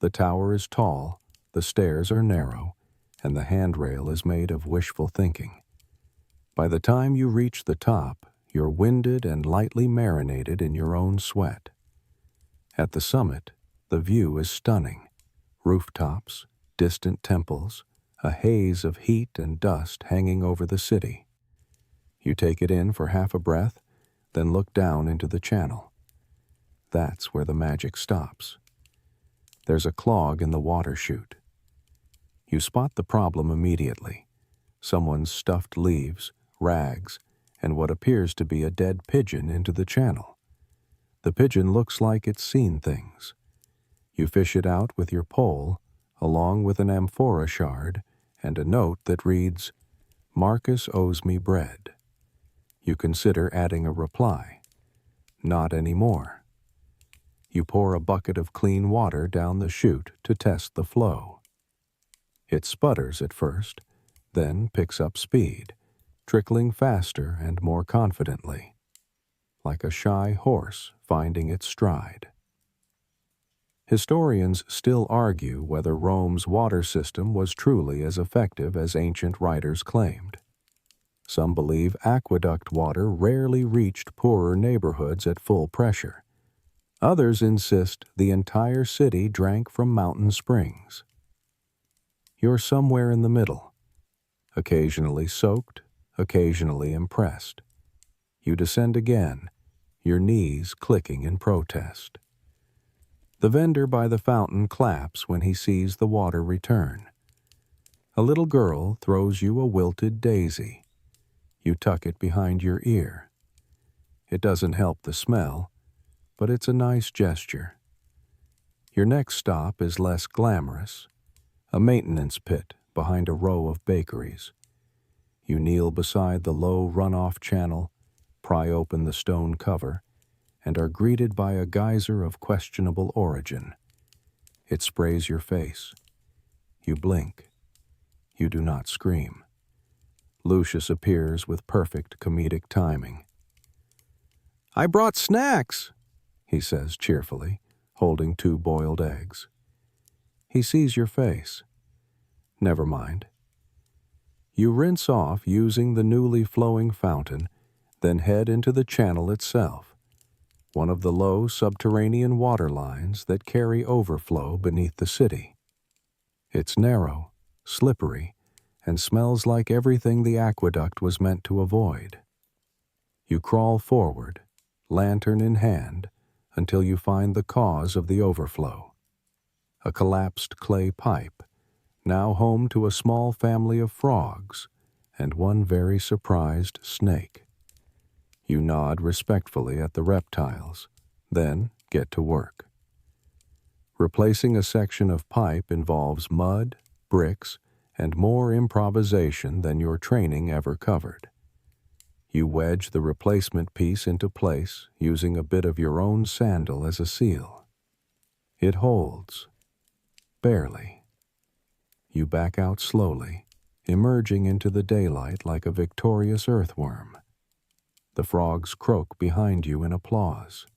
The tower is tall, the stairs are narrow, and the handrail is made of wishful thinking. By the time you reach the top, you're winded and lightly marinated in your own sweat. At the summit, the view is stunning. Rooftops, distant temples, a haze of heat and dust hanging over the city. You take it in for half a breath, then look down into the channel. That's where the magic stops. There's a clog in the water chute. You spot the problem immediately. Someone's stuffed leaves, rags, and what appears to be a dead pigeon into the channel. The pigeon looks like it's seen things. You fish it out with your pole, along with an amphora shard and a note that reads, "Marcus owes me bread." You consider adding a reply. Not anymore. You pour a bucket of clean water down the chute to test the flow. It sputters at first, then picks up speed, trickling faster and more confidently, like a shy horse finding its stride. Historians still argue whether Rome's water system was truly as effective as ancient writers claimed. Some believe aqueduct water rarely reached poorer neighborhoods at full pressure. Others insist the entire city drank from mountain springs. You're somewhere in the middle, occasionally soaked, occasionally impressed. You descend again, your knees clicking in protest. The vendor by the fountain claps when he sees the water return. A little girl throws you a wilted daisy. You tuck it behind your ear. It doesn't help the smell, but it's a nice gesture. Your next stop is less glamorous, a maintenance pit behind a row of bakeries. You kneel beside the low runoff channel, pry open the stone cover, and are greeted by a geyser of questionable origin. It sprays your face. You blink. You do not scream. Lucius appears with perfect comedic timing. "I brought snacks," he says cheerfully, holding 2 boiled eggs. He sees your face. Never mind. You rinse off using the newly flowing fountain, then head into the channel itself, one of the low subterranean water lines that carry overflow beneath the city. It's narrow, slippery, and smells like everything the aqueduct was meant to avoid. You crawl forward, lantern in hand, until you find the cause of the overflow. A collapsed clay pipe, now home to a small family of frogs and one very surprised snake. You nod respectfully at the reptiles, then get to work. Replacing a section of pipe involves mud, bricks, and more improvisation than your training ever covered. You wedge the replacement piece into place using a bit of your own sandal as a seal. It holds. Barely. You back out slowly, emerging into the daylight like a victorious earthworm. The frogs croak behind you in applause.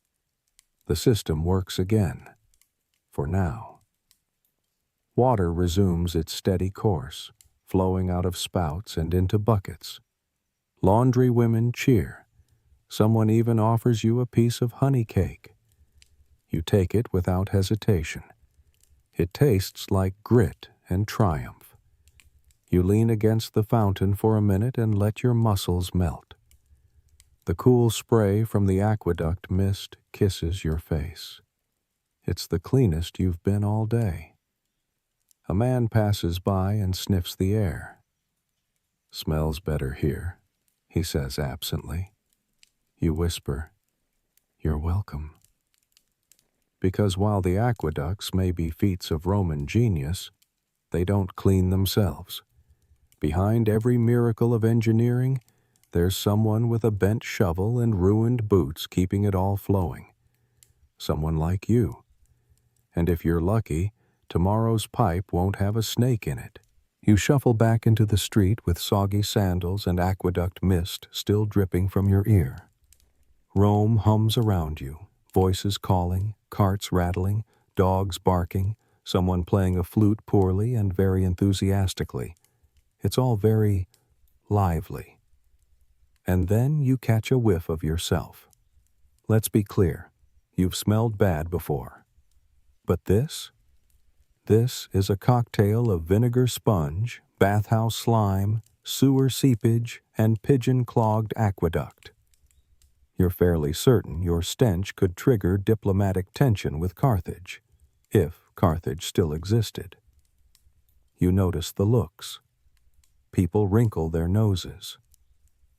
The system works again. For now. Water resumes its steady course, flowing out of spouts and into buckets. Laundry women cheer. Someone even offers you a piece of honey cake. You take it without hesitation. It tastes like grit and triumph. You lean against the fountain for a minute and let your muscles melt. The cool spray from the aqueduct mist kisses your face. It's the cleanest you've been all day. A man passes by and sniffs the air. "Smells better here," he says absently. You whisper, "You're welcome." Because while the aqueducts may be feats of Roman genius, they don't clean themselves. Behind every miracle of engineering, there's someone with a bent shovel and ruined boots keeping it all flowing. Someone like you. And if you're lucky, tomorrow's pipe won't have a snake in it. You shuffle back into the street with soggy sandals and aqueduct mist still dripping from your ear. Rome hums around you, voices calling, carts rattling, dogs barking, someone playing a flute poorly and very enthusiastically. It's all very lively. And then you catch a whiff of yourself. Let's be clear, you've smelled bad before. But this is a cocktail of vinegar sponge, bathhouse slime, sewer seepage, and pigeon-clogged aqueduct. You're fairly certain your stench could trigger diplomatic tension with Carthage, if Carthage still existed. You notice the looks. People wrinkle their noses.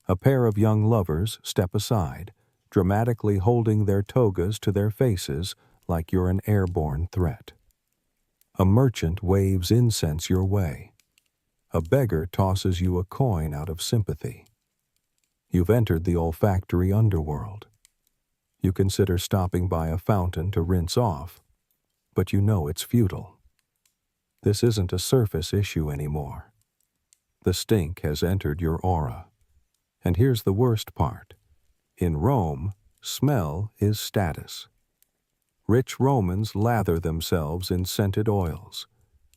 A pair of young lovers step aside, dramatically holding their togas to their faces like you're an airborne threat. A merchant waves incense your way. A beggar tosses you a coin out of sympathy. You've entered the olfactory underworld. You consider stopping by a fountain to rinse off, but you know it's futile. This isn't a surface issue anymore. The stink has entered your aura. And here's the worst part. In Rome, smell is status. Rich Romans lather themselves in scented oils.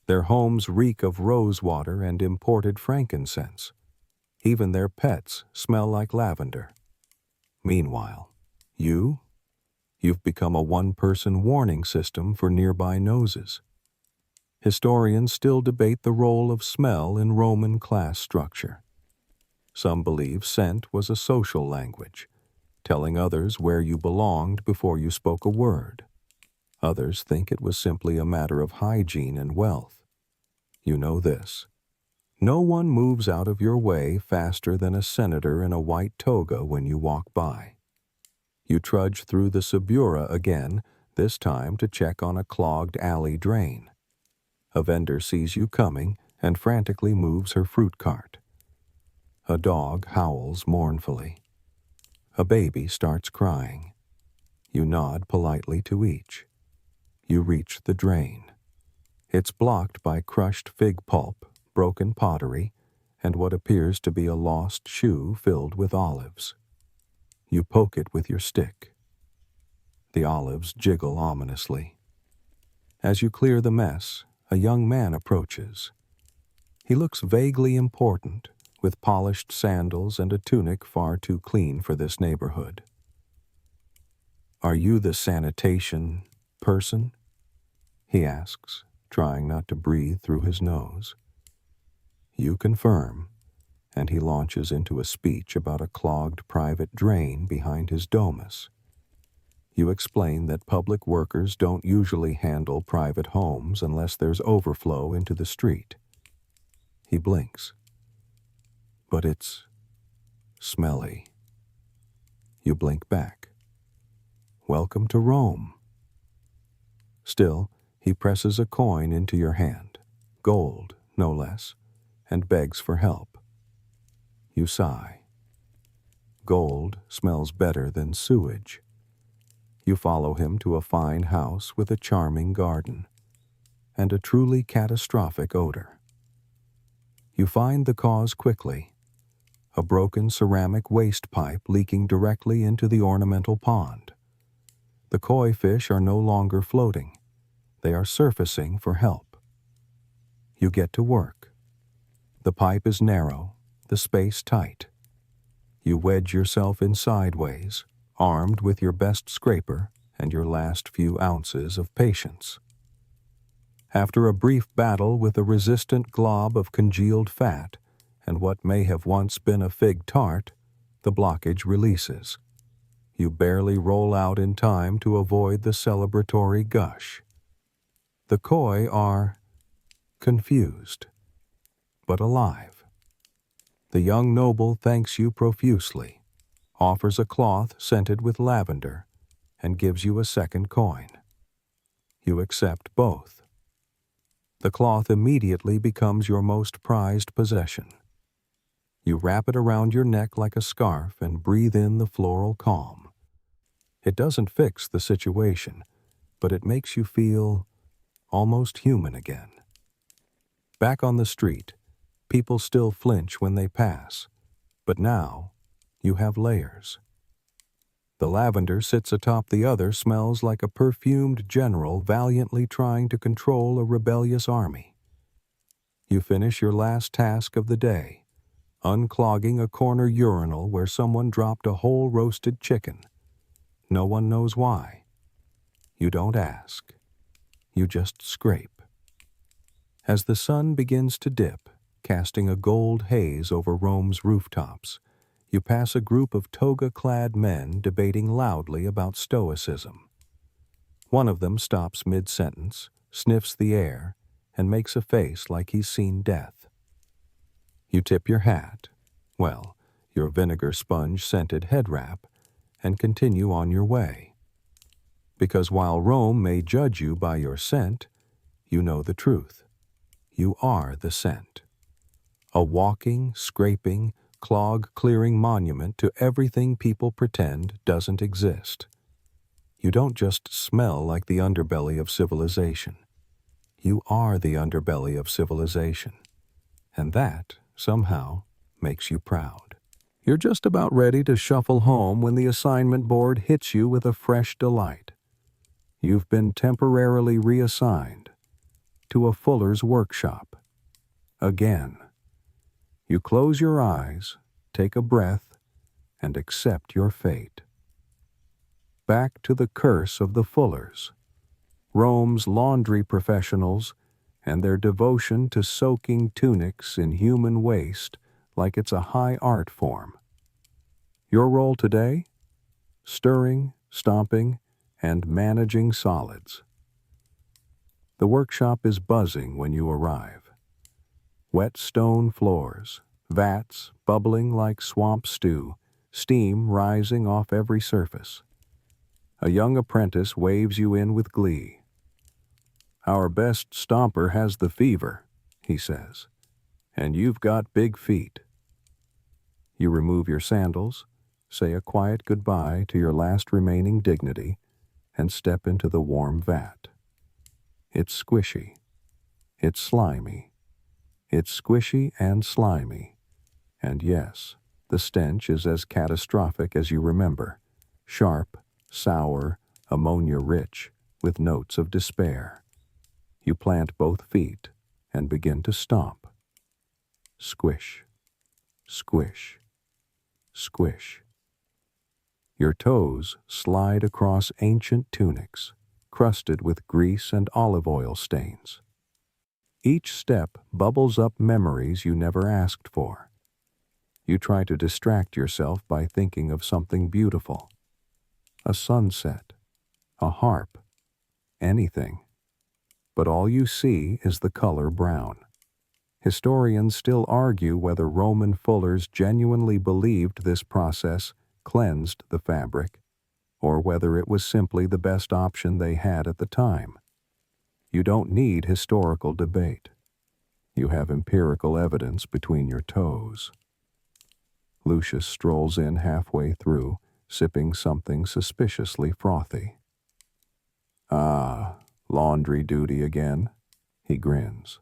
Their homes reek of rosewater and imported frankincense. Even their pets smell like lavender. Meanwhile, you've become a one-person warning system for nearby noses. Historians still debate the role of smell in Roman class structure. Some believe scent was a social language, telling others where you belonged before you spoke a word. Others think it was simply a matter of hygiene and wealth. You know this. No one moves out of your way faster than a senator in a white toga when you walk by. You trudge through the Subura again, this time to check on a clogged alley drain. A vendor sees you coming and frantically moves her fruit cart. A dog howls mournfully. A baby starts crying. You nod politely to each. You reach the drain. It's blocked by crushed fig pulp, broken pottery, and what appears to be a lost shoe filled with olives. You poke it with your stick. The olives jiggle ominously. As you clear the mess, a young man approaches. He looks vaguely important, with polished sandals and a tunic far too clean for this neighborhood. "Are you the sanitation person?" he asks, trying not to breathe through his nose. You confirm, and he launches into a speech about a clogged private drain behind his domus. You explain that public workers don't usually handle private homes unless there's overflow into the street. He blinks. "But it's smelly." You blink back. "Welcome to Rome." Still, he presses a coin into your hand, gold, no less, and begs for help. You sigh. Gold smells better than sewage. You follow him to a fine house with a charming garden and a truly catastrophic odor. You find the cause quickly: a broken ceramic waste pipe leaking directly into the ornamental pond. The koi fish are no longer floating. They are surfacing for help. You get to work. The pipe is narrow, the space tight. You wedge yourself in sideways, armed with your best scraper and your last few ounces of patience. After a brief battle with a resistant glob of congealed fat and what may have once been a fig tart, the blockage releases. You barely roll out in time to avoid the celebratory gush. The koi are confused, but alive. The young noble thanks you profusely, offers a cloth scented with lavender, and gives you a second coin. You accept both. The cloth immediately becomes your most prized possession. You wrap it around your neck like a scarf and breathe in the floral calm. It doesn't fix the situation, but it makes you feel almost human again. Back on the street, people still flinch when they pass, but now you have layers. The lavender sits atop the other smells like a perfumed general valiantly trying to control a rebellious army. You finish your last task of the day, unclogging a corner urinal where someone dropped a whole roasted chicken. No one knows why. You don't ask. You just scrape. As the sun begins to dip, casting a gold haze over Rome's rooftops, you pass a group of toga-clad men debating loudly about stoicism. One of them stops mid-sentence, sniffs the air, and makes a face like he's seen death. You tip your hat, well, your vinegar sponge-scented head wrap, and continue on your way. Because while Rome may judge you by your scent, you know the truth. You are the scent. A walking, scraping, clog-clearing monument to everything people pretend doesn't exist. You don't just smell like the underbelly of civilization. You are the underbelly of civilization. And that, somehow, makes you proud. You're just about ready to shuffle home when the assignment board hits you with a fresh delight. You've been temporarily reassigned to a fuller's workshop. Again. You close your eyes, take a breath, and accept your fate. Back to the curse of the fullers, Rome's laundry professionals, and their devotion to soaking tunics in human waste like it's a high art form. Your role today? Stirring, stomping, and managing solids. The workshop is buzzing when you arrive. Wet stone floors, vats bubbling like swamp stew, steam rising off every surface. A young apprentice waves you in with glee. "Our best stomper has the fever," he says, "and you've got big feet." You remove your sandals, say a quiet goodbye to your last remaining dignity, and step into the warm vat. It's squishy. It's slimy. It's squishy and slimy, And yes, the stench is as catastrophic as you remember. Sharp, sour, ammonia-rich, with notes of despair. You plant both feet and begin to stomp. Squish, squish, squish. Your toes slide across ancient tunics, crusted with grease and olive oil stains. Each step bubbles up memories you never asked for. You try to distract yourself by thinking of something beautiful. A sunset, a harp, anything. But all you see is the color brown. Historians still argue whether Roman fullers genuinely believed this process cleansed the fabric, or whether it was simply the best option they had at the time. You don't need historical debate. You have empirical evidence between your toes. Lucius strolls in halfway through, sipping something suspiciously frothy. "Ah, laundry duty again?" He grins.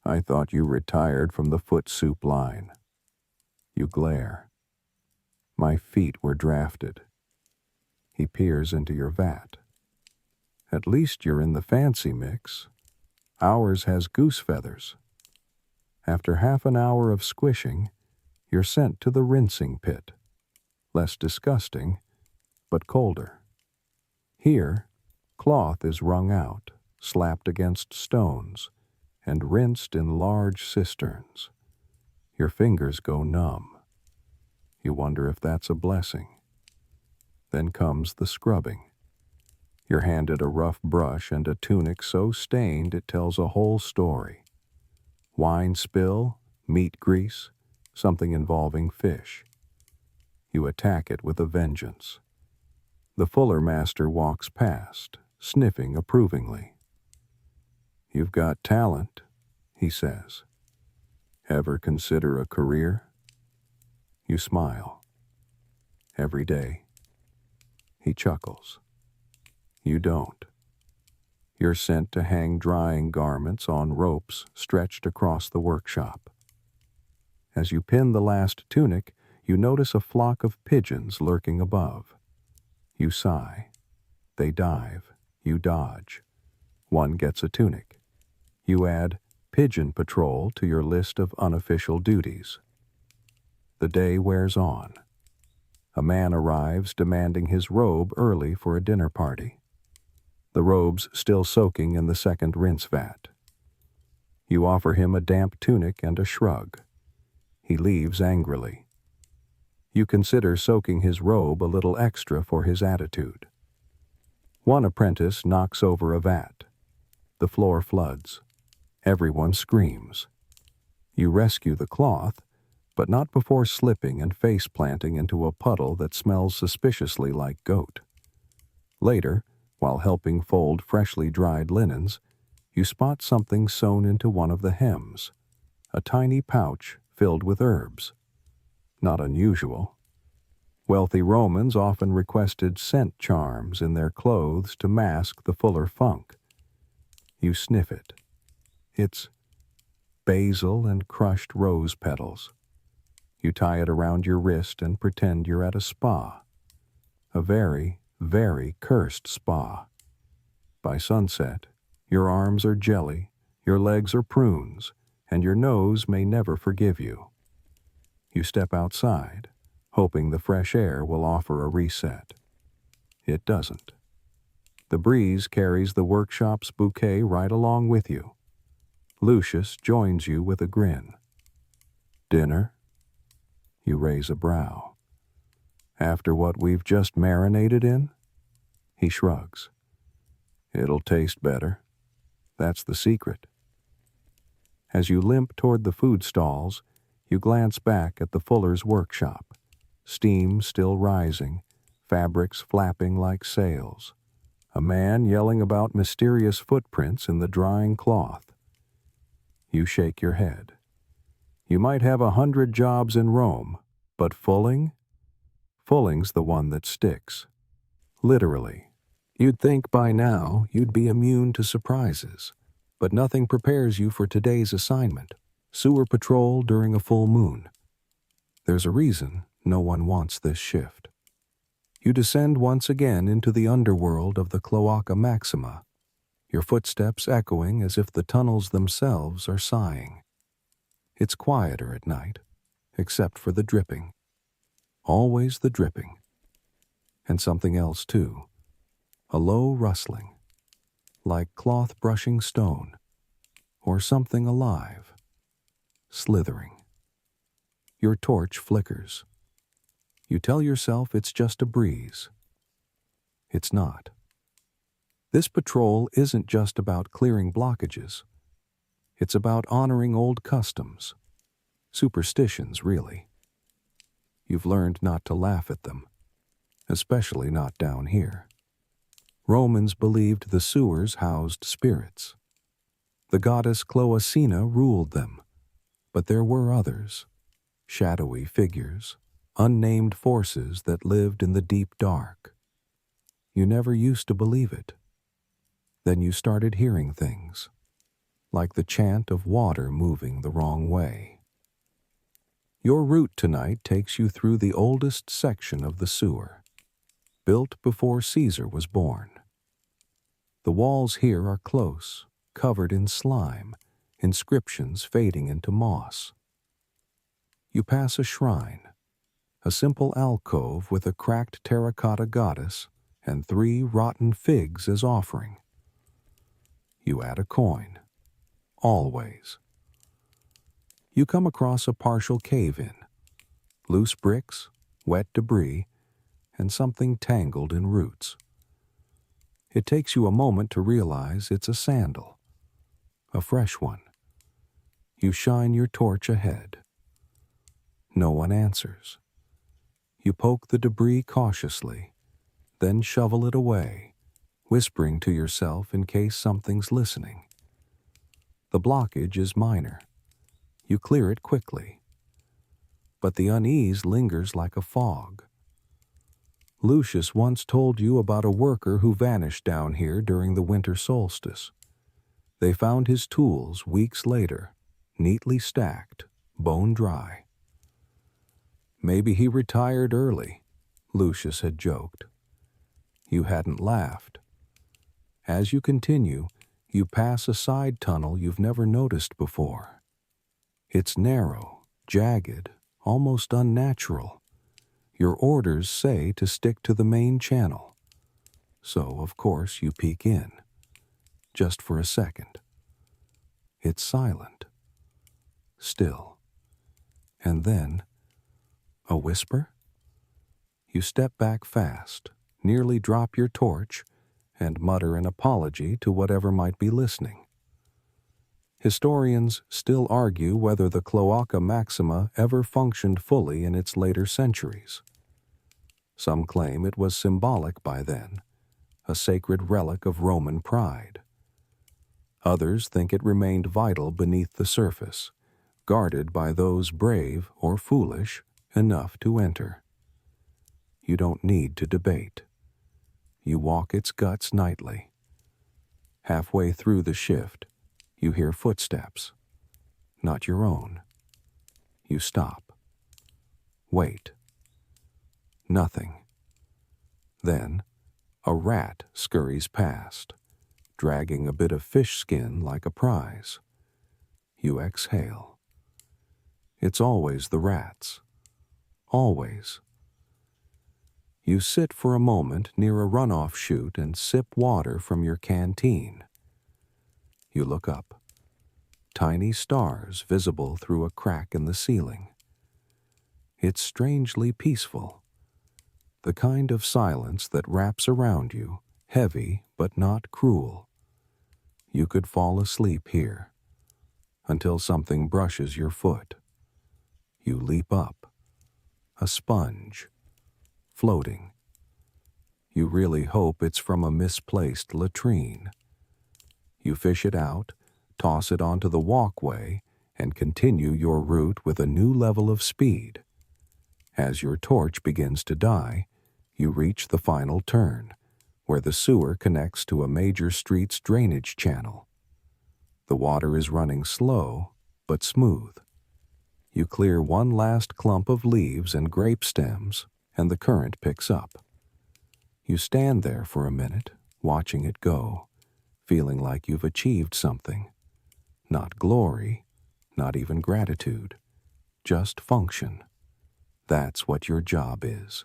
"I thought you retired from the foot soup line." You glare. "My feet were drafted." He peers into your vat. "At least you're in the fancy mix. Ours has goose feathers." After half an hour of squishing, you're sent to the rinsing pit. Less disgusting, but colder. Here, cloth is wrung out, slapped against stones, and rinsed in large cisterns. Your fingers go numb. You wonder if that's a blessing. Then comes the scrubbing. You're handed a rough brush and a tunic so stained it tells a whole story. Wine spill, meat grease, something involving fish. You attack it with a vengeance. The fuller master walks past, sniffing approvingly. "You've got talent," he says. "Ever consider a career?" You smile. "Every day." He chuckles. You don't. You're sent to hang drying garments on ropes stretched across the workshop. As you pin the last tunic, you notice a flock of pigeons lurking above. You sigh. They dive. You dodge. One gets a tunic. You add pigeon patrol to your list of unofficial duties. The day wears on. A man arrives demanding his robe early for a dinner party. The robe's still soaking in the second rinse vat. You offer him a damp tunic and a shrug. He leaves angrily. You consider soaking his robe a little extra for his attitude. One apprentice knocks over a vat. The floor floods. Everyone screams. You rescue the cloth, but not before slipping and face-planting into a puddle that smells suspiciously like goat. Later, while helping fold freshly dried linens, you spot something sewn into one of the hems, a tiny pouch filled with herbs. Not unusual. Wealthy Romans often requested scent charms in their clothes to mask the fuller funk. You sniff it. It's basil and crushed rose petals. You tie it around your wrist and pretend you're at a spa. A very, very cursed spa. By sunset, your arms are jelly, your legs are prunes, and your nose may never forgive you. You step outside, hoping the fresh air will offer a reset. It doesn't. The breeze carries the workshop's bouquet right along with you. Lucius joins you with a grin. "Dinner?" You raise a brow. "After what we've just marinated in?" He shrugs. "It'll taste better. That's the secret." As you limp toward the food stalls, you glance back at the fuller's workshop. Steam still rising, fabrics flapping like sails. A man yelling about mysterious footprints in the drying cloth. You shake your head. You might have 100 jobs in Rome, but fulling? Fulling's the one that sticks. Literally. You'd think by now you'd be immune to surprises, but nothing prepares you for today's assignment: sewer patrol during a full moon. There's a reason no one wants this shift. You descend once again into the underworld of the Cloaca Maxima, your footsteps echoing as if the tunnels themselves are sighing. It's quieter at night, except for the dripping. Always the dripping. And something else, too. A low rustling, like cloth brushing stone, or something alive, slithering. Your torch flickers. You tell yourself it's just a breeze. It's not. This patrol isn't just about clearing blockages. It's about honoring old customs, superstitions, really. You've learned not to laugh at them, especially not down here. Romans believed the sewers housed spirits. The goddess Cloacina ruled them, but there were others, shadowy figures, unnamed forces that lived in the deep dark. You never used to believe it. Then you started hearing things, like the chant of water moving the wrong way. Your route tonight takes you through the oldest section of the sewer, built before Caesar was born. The walls here are close, covered in slime, inscriptions fading into moss. You pass a shrine, a simple alcove with a cracked terracotta goddess and 3 rotten figs as offering. You add a coin. Always. You come across a partial cave-in, loose bricks, wet debris, and something tangled in roots. It takes you a moment to realize it's a sandal, a fresh one. You shine your torch ahead. No one answers. You poke the debris cautiously, then shovel it away, whispering to yourself in case something's listening. The blockage is minor. You clear it quickly. But the unease lingers like a fog. Lucius once told you about a worker who vanished down here during the winter solstice. They found his tools weeks later, neatly stacked, bone dry. Maybe he retired early, Lucius had joked. You hadn't laughed. As you continue, you pass a side tunnel you've never noticed before. It's narrow, jagged, almost unnatural. Your orders say to stick to the main channel. So, of course, you peek in. Just for a second. It's silent. Still. And then, a whisper? You step back fast, nearly drop your torch, and mutter an apology to whatever might be listening. Historians still argue whether the Cloaca Maxima ever functioned fully in its later centuries. Some claim it was symbolic by then, a sacred relic of Roman pride. Others think it remained vital beneath the surface, guarded by those brave or foolish enough to enter. You don't need to debate. You walk its guts nightly. Halfway through the shift, you hear footsteps. Not your own. You stop. Wait. Nothing. Then, a rat scurries past, dragging a bit of fish skin like a prize. You exhale. It's always the rats. Always. You sit for a moment near a runoff chute and sip water from your canteen. You look up. Tiny stars visible through a crack in the ceiling. It's strangely peaceful. The kind of silence that wraps around you, heavy but not cruel. You could fall asleep here, until something brushes your foot. You leap up. A sponge. Floating. You really hope it's from a misplaced latrine. You fish it out, toss it onto the walkway, and continue your route with a new level of speed. As your torch begins to die, you reach the final turn, where the sewer connects to a major street's drainage channel. The water is running slow, but smooth. You clear one last clump of leaves and grape stems, and the current picks up. You stand there for a minute, watching it go, feeling like you've achieved something. Not glory, not even gratitude, just function. That's what your job is,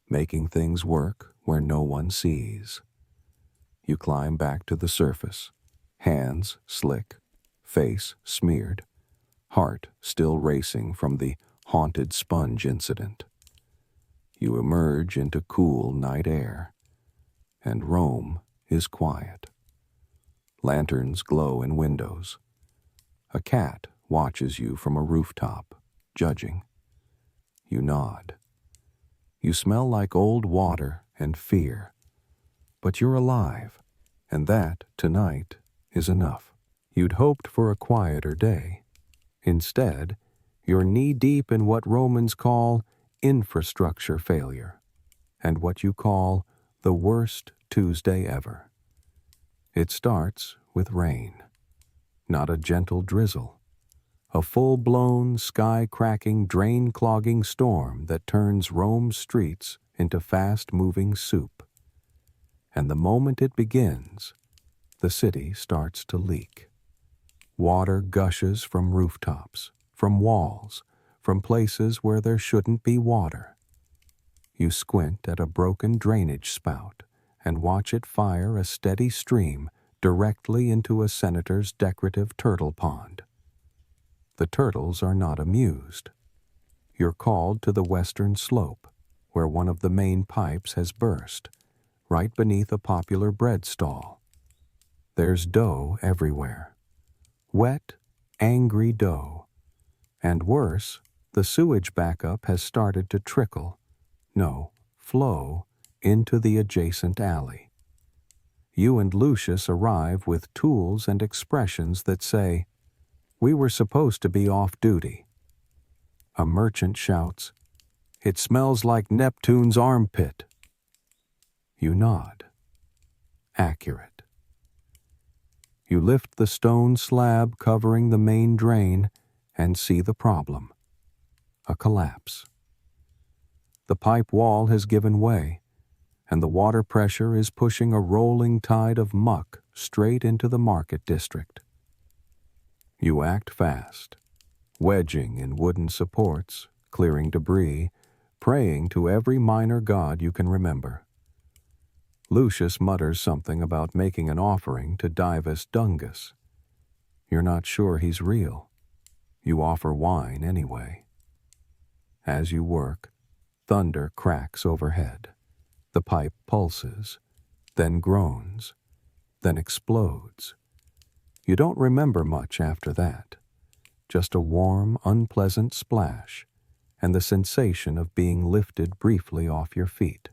making things work where no one sees. You climb back to the surface, hands slick, face smeared, heart still racing from the haunted sponge incident. You emerge into cool night air, and Rome is quiet. Lanterns glow in windows. A cat watches you from a rooftop, judging. You nod. You smell like old water and fear, but you're alive, and that, tonight, is enough. You'd hoped for a quieter day. Instead, you're knee-deep in what Romans call infrastructure failure, and what you call the worst Tuesday ever. It starts with rain, not a gentle drizzle, a full-blown, sky-cracking, drain-clogging storm that turns Rome's streets into fast-moving soup. And the moment it begins, the city starts to leak. Water gushes from rooftops, from walls, from places where there shouldn't be water. You squint at a broken drainage spout and watch it fire a steady stream directly into a senator's decorative turtle pond. The turtles are not amused. You're called to the western slope, where one of the main pipes has burst, right beneath a popular bread stall. There's dough everywhere. Wet, angry dough. And worse, the sewage backup has started to flow into the adjacent alley. You and Lucius arrive with tools and expressions that say, "We were supposed to be off duty." A merchant shouts, "It smells like Neptune's armpit." You nod. Accurate. You lift the stone slab covering the main drain and see the problem. A collapse. The pipe wall has given way, and the water pressure is pushing a rolling tide of muck straight into the market district. You act fast, wedging in wooden supports, clearing debris, praying to every minor god you can remember. Lucius mutters something about making an offering to Divus Dungus. You're not sure he's real. You offer wine anyway. As you work, thunder cracks overhead. The pipe pulses, then groans, then explodes. You don't remember much after that. Just a warm, unpleasant splash, and the sensation of being lifted briefly off your feet.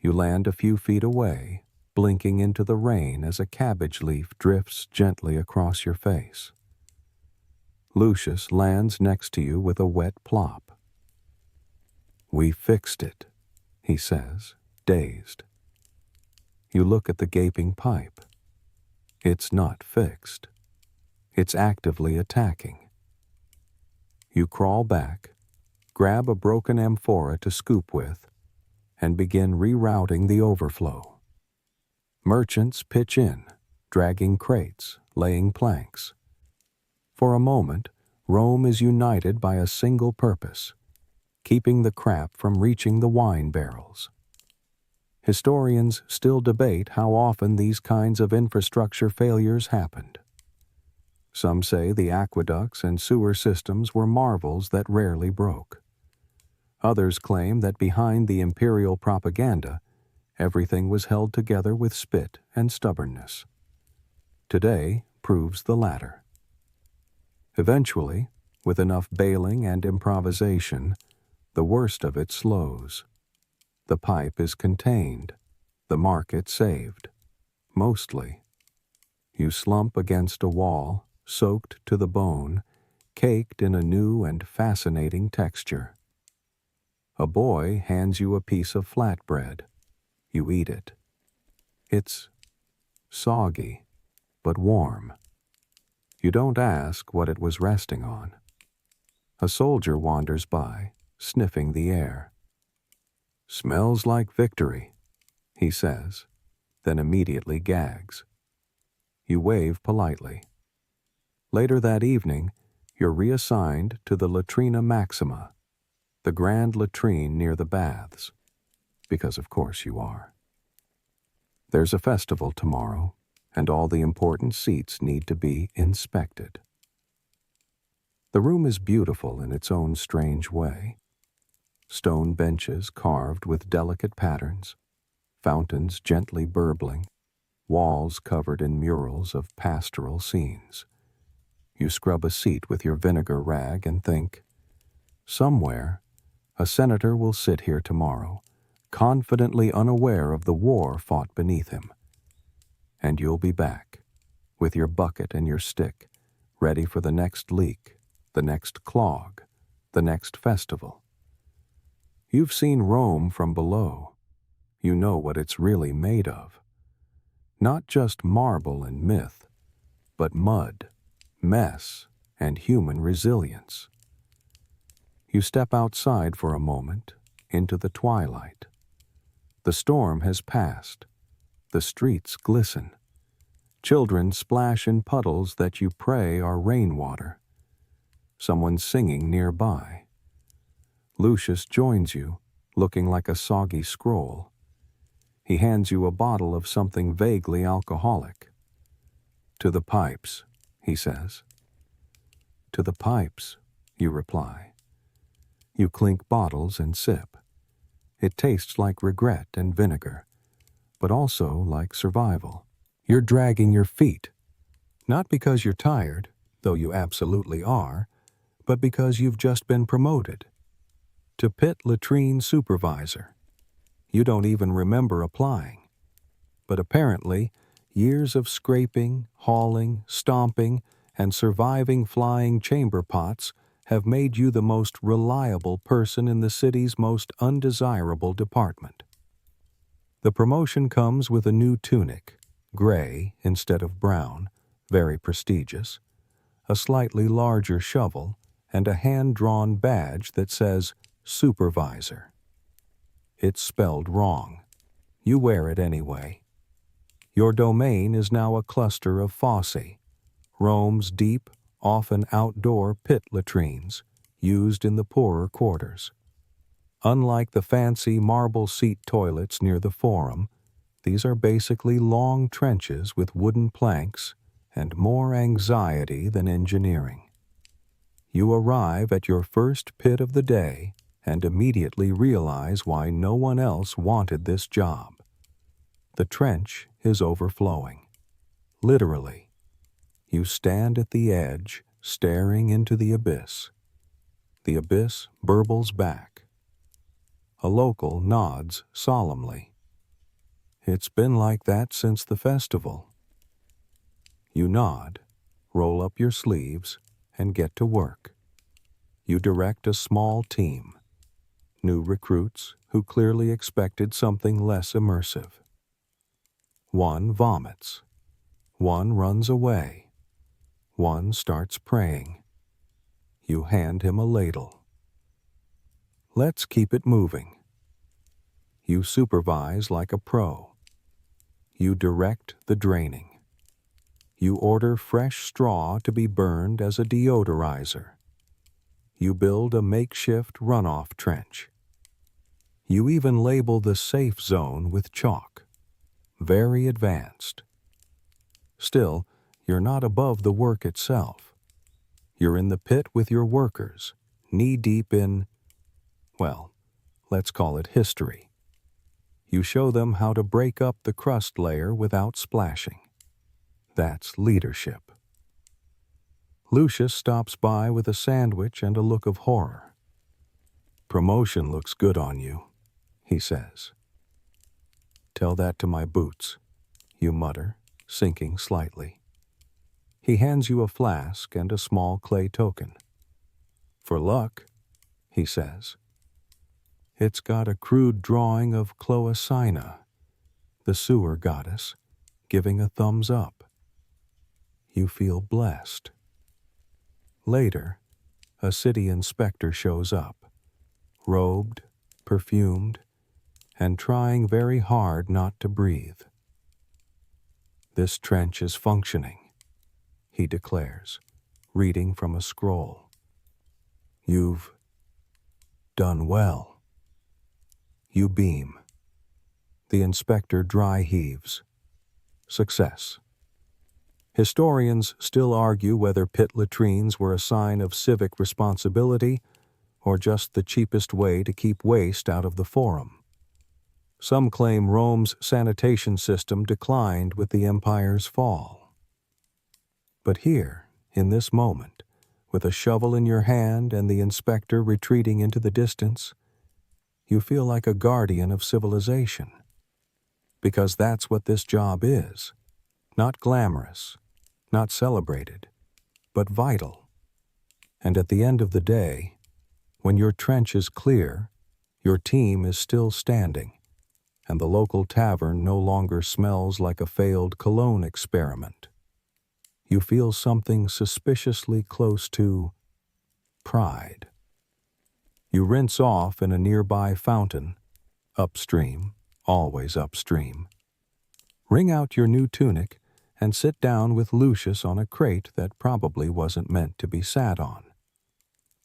You land a few feet away, blinking into the rain as a cabbage leaf drifts gently across your face. Lucius lands next to you with a wet plop. "We fixed it," he says, dazed. You look at the gaping pipe. It's not fixed. It's actively attacking. You crawl back, grab a broken amphora to scoop with, and begin rerouting the overflow. Merchants pitch in, dragging crates, laying planks. For a moment, Rome is united by a single purpose: keeping the crap from reaching the wine barrels. Historians still debate how often these kinds of infrastructure failures happened. Some say the aqueducts and sewer systems were marvels that rarely broke. Others claim that behind the imperial propaganda, everything was held together with spit and stubbornness. Today proves the latter. Eventually, with enough bailing and improvisation, the worst of it slows. The pipe is contained, the market saved. Mostly. You slump against a wall, soaked to the bone, caked in a new and fascinating texture. A boy hands you a piece of flatbread. You eat it. It's soggy, but warm. You don't ask what it was resting on. A soldier wanders by, sniffing the air. "Smells like victory," he says, then immediately gags. You wave politely. Later that evening, you're reassigned to the Cloaca Maxima, the grand latrine near the baths, because of course you are. There's a festival tomorrow, and all the important seats need to be inspected. The room is beautiful in its own strange way. Stone benches carved with delicate patterns, fountains gently burbling, walls covered in murals of pastoral scenes. You scrub a seat with your vinegar rag and think, somewhere, a senator will sit here tomorrow, confidently unaware of the war fought beneath him. And you'll be back, with your bucket and your stick, ready for the next leak, the next clog, the next festival. You've seen Rome from below. You know what it's really made of. Not just marble and myth, but mud, mess, and human resilience. You step outside for a moment, into the twilight. The storm has passed. The streets glisten. Children splash in puddles that you pray are rainwater. Someone's singing nearby. Lucius joins you, looking like a soggy scroll. He hands you a bottle of something vaguely alcoholic. "To the pipes," he says. "To the pipes," you reply. You clink bottles and sip. It tastes like regret and vinegar, but also like survival. You're dragging your feet, not because you're tired, though you absolutely are, but because you've just been promoted to pit latrine supervisor. You don't even remember applying. But apparently, years of scraping, hauling, stomping, and surviving flying chamber pots have made you the most reliable person in the city's most undesirable department. The promotion comes with a new tunic, gray instead of brown, very prestigious, a slightly larger shovel, and a hand-drawn badge that says supervisor. It's spelled wrong. You wear it anyway. Your domain is now a cluster of fossae, Rome's deep, often outdoor pit latrines, used in the poorer quarters. Unlike the fancy marble seat toilets near the Forum, these are basically long trenches with wooden planks and more anxiety than engineering. You arrive at your first pit of the day and immediately realize why no one else wanted this job. The trench is overflowing. Literally. You stand at the edge, staring into the abyss. The abyss burbles back. A local nods solemnly. It's been like that since the festival. You nod, roll up your sleeves, and get to work. You direct a small team. New recruits who clearly expected something less immersive. One vomits. One runs away. One starts praying. You hand him a ladle. Let's keep it moving. You supervise like a pro. You direct the draining. You order fresh straw to be burned as a deodorizer. You build a makeshift runoff trench. You even label the safe zone with chalk. Very advanced. Still, you're not above the work itself. You're in the pit with your workers, knee-deep in, well, let's call it history. You show them how to break up the crust layer without splashing. That's leadership. Lucius stops by with a sandwich and a look of horror. "Promotion looks good on you," he says. "Tell that to my boots," you mutter, sinking slightly. He hands you a flask and a small clay token. "For luck," he says. It's got a crude drawing of Cloaca, the sewer goddess, giving a thumbs up. You feel blessed. Later, a city inspector shows up, robed, perfumed, and trying very hard not to breathe. "This trench is functioning," he declares, reading from a scroll. "You've done well." You beam. The inspector dry heaves. Success. Historians still argue whether pit latrines were a sign of civic responsibility or just the cheapest way to keep waste out of the forum. Some claim Rome's sanitation system declined with the empire's fall. But here, in this moment, with a shovel in your hand and the inspector retreating into the distance, you feel like a guardian of civilization. Because that's what this job is. Not glamorous, not celebrated, but vital. And at the end of the day, when your trench is clear, your team is still standing, and the local tavern no longer smells like a failed cologne experiment, you feel something suspiciously close to pride. You rinse off in a nearby fountain, upstream, always upstream. Wring out your new tunic and sit down with Lucius on a crate that probably wasn't meant to be sat on.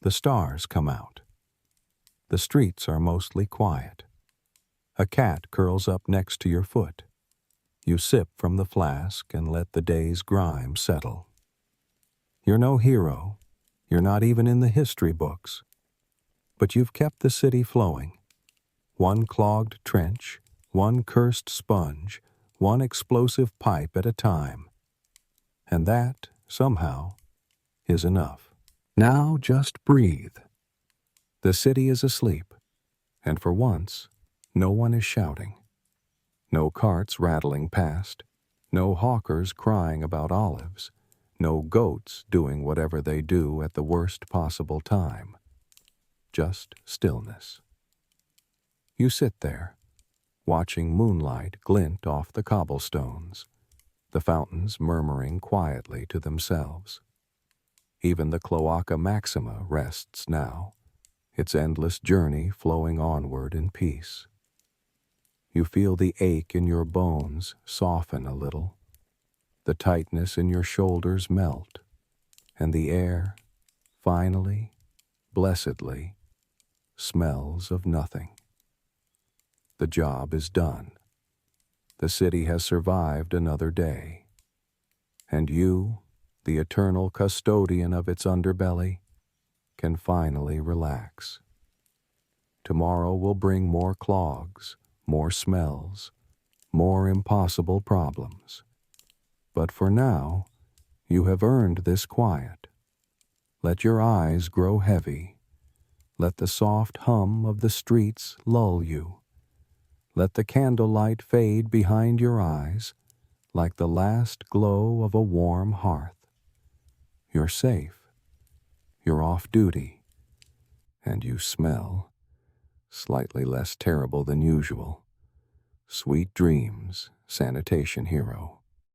The stars come out. The streets are mostly quiet. A cat curls up next to your foot. You sip from the flask and let the day's grime settle. You're no hero. You're not even in the history books. But you've kept the city flowing. One clogged trench, one cursed sponge, one explosive pipe at a time. And that, somehow, is enough. Now just breathe. The city is asleep, and for once, no one is shouting. No carts rattling past, no hawkers crying about olives, no goats doing whatever they do at the worst possible time. Just stillness. You sit there, watching moonlight glint off the cobblestones, the fountains murmuring quietly to themselves. Even the Cloaca Maxima rests now, its endless journey flowing onward in peace. You feel the ache in your bones soften a little, the tightness in your shoulders melt, and the air, finally, blessedly, smells of nothing. The job is done. The city has survived another day. And you, the eternal custodian of its underbelly, can finally relax. Tomorrow will bring more clogs, more smells, more impossible problems. But for now, you have earned this quiet. Let your eyes grow heavy. Let the soft hum of the streets lull you. Let the candlelight fade behind your eyes like the last glow of a warm hearth. You're safe. You're off duty. And you smell slightly less terrible than usual. Sweet dreams, sanitation hero.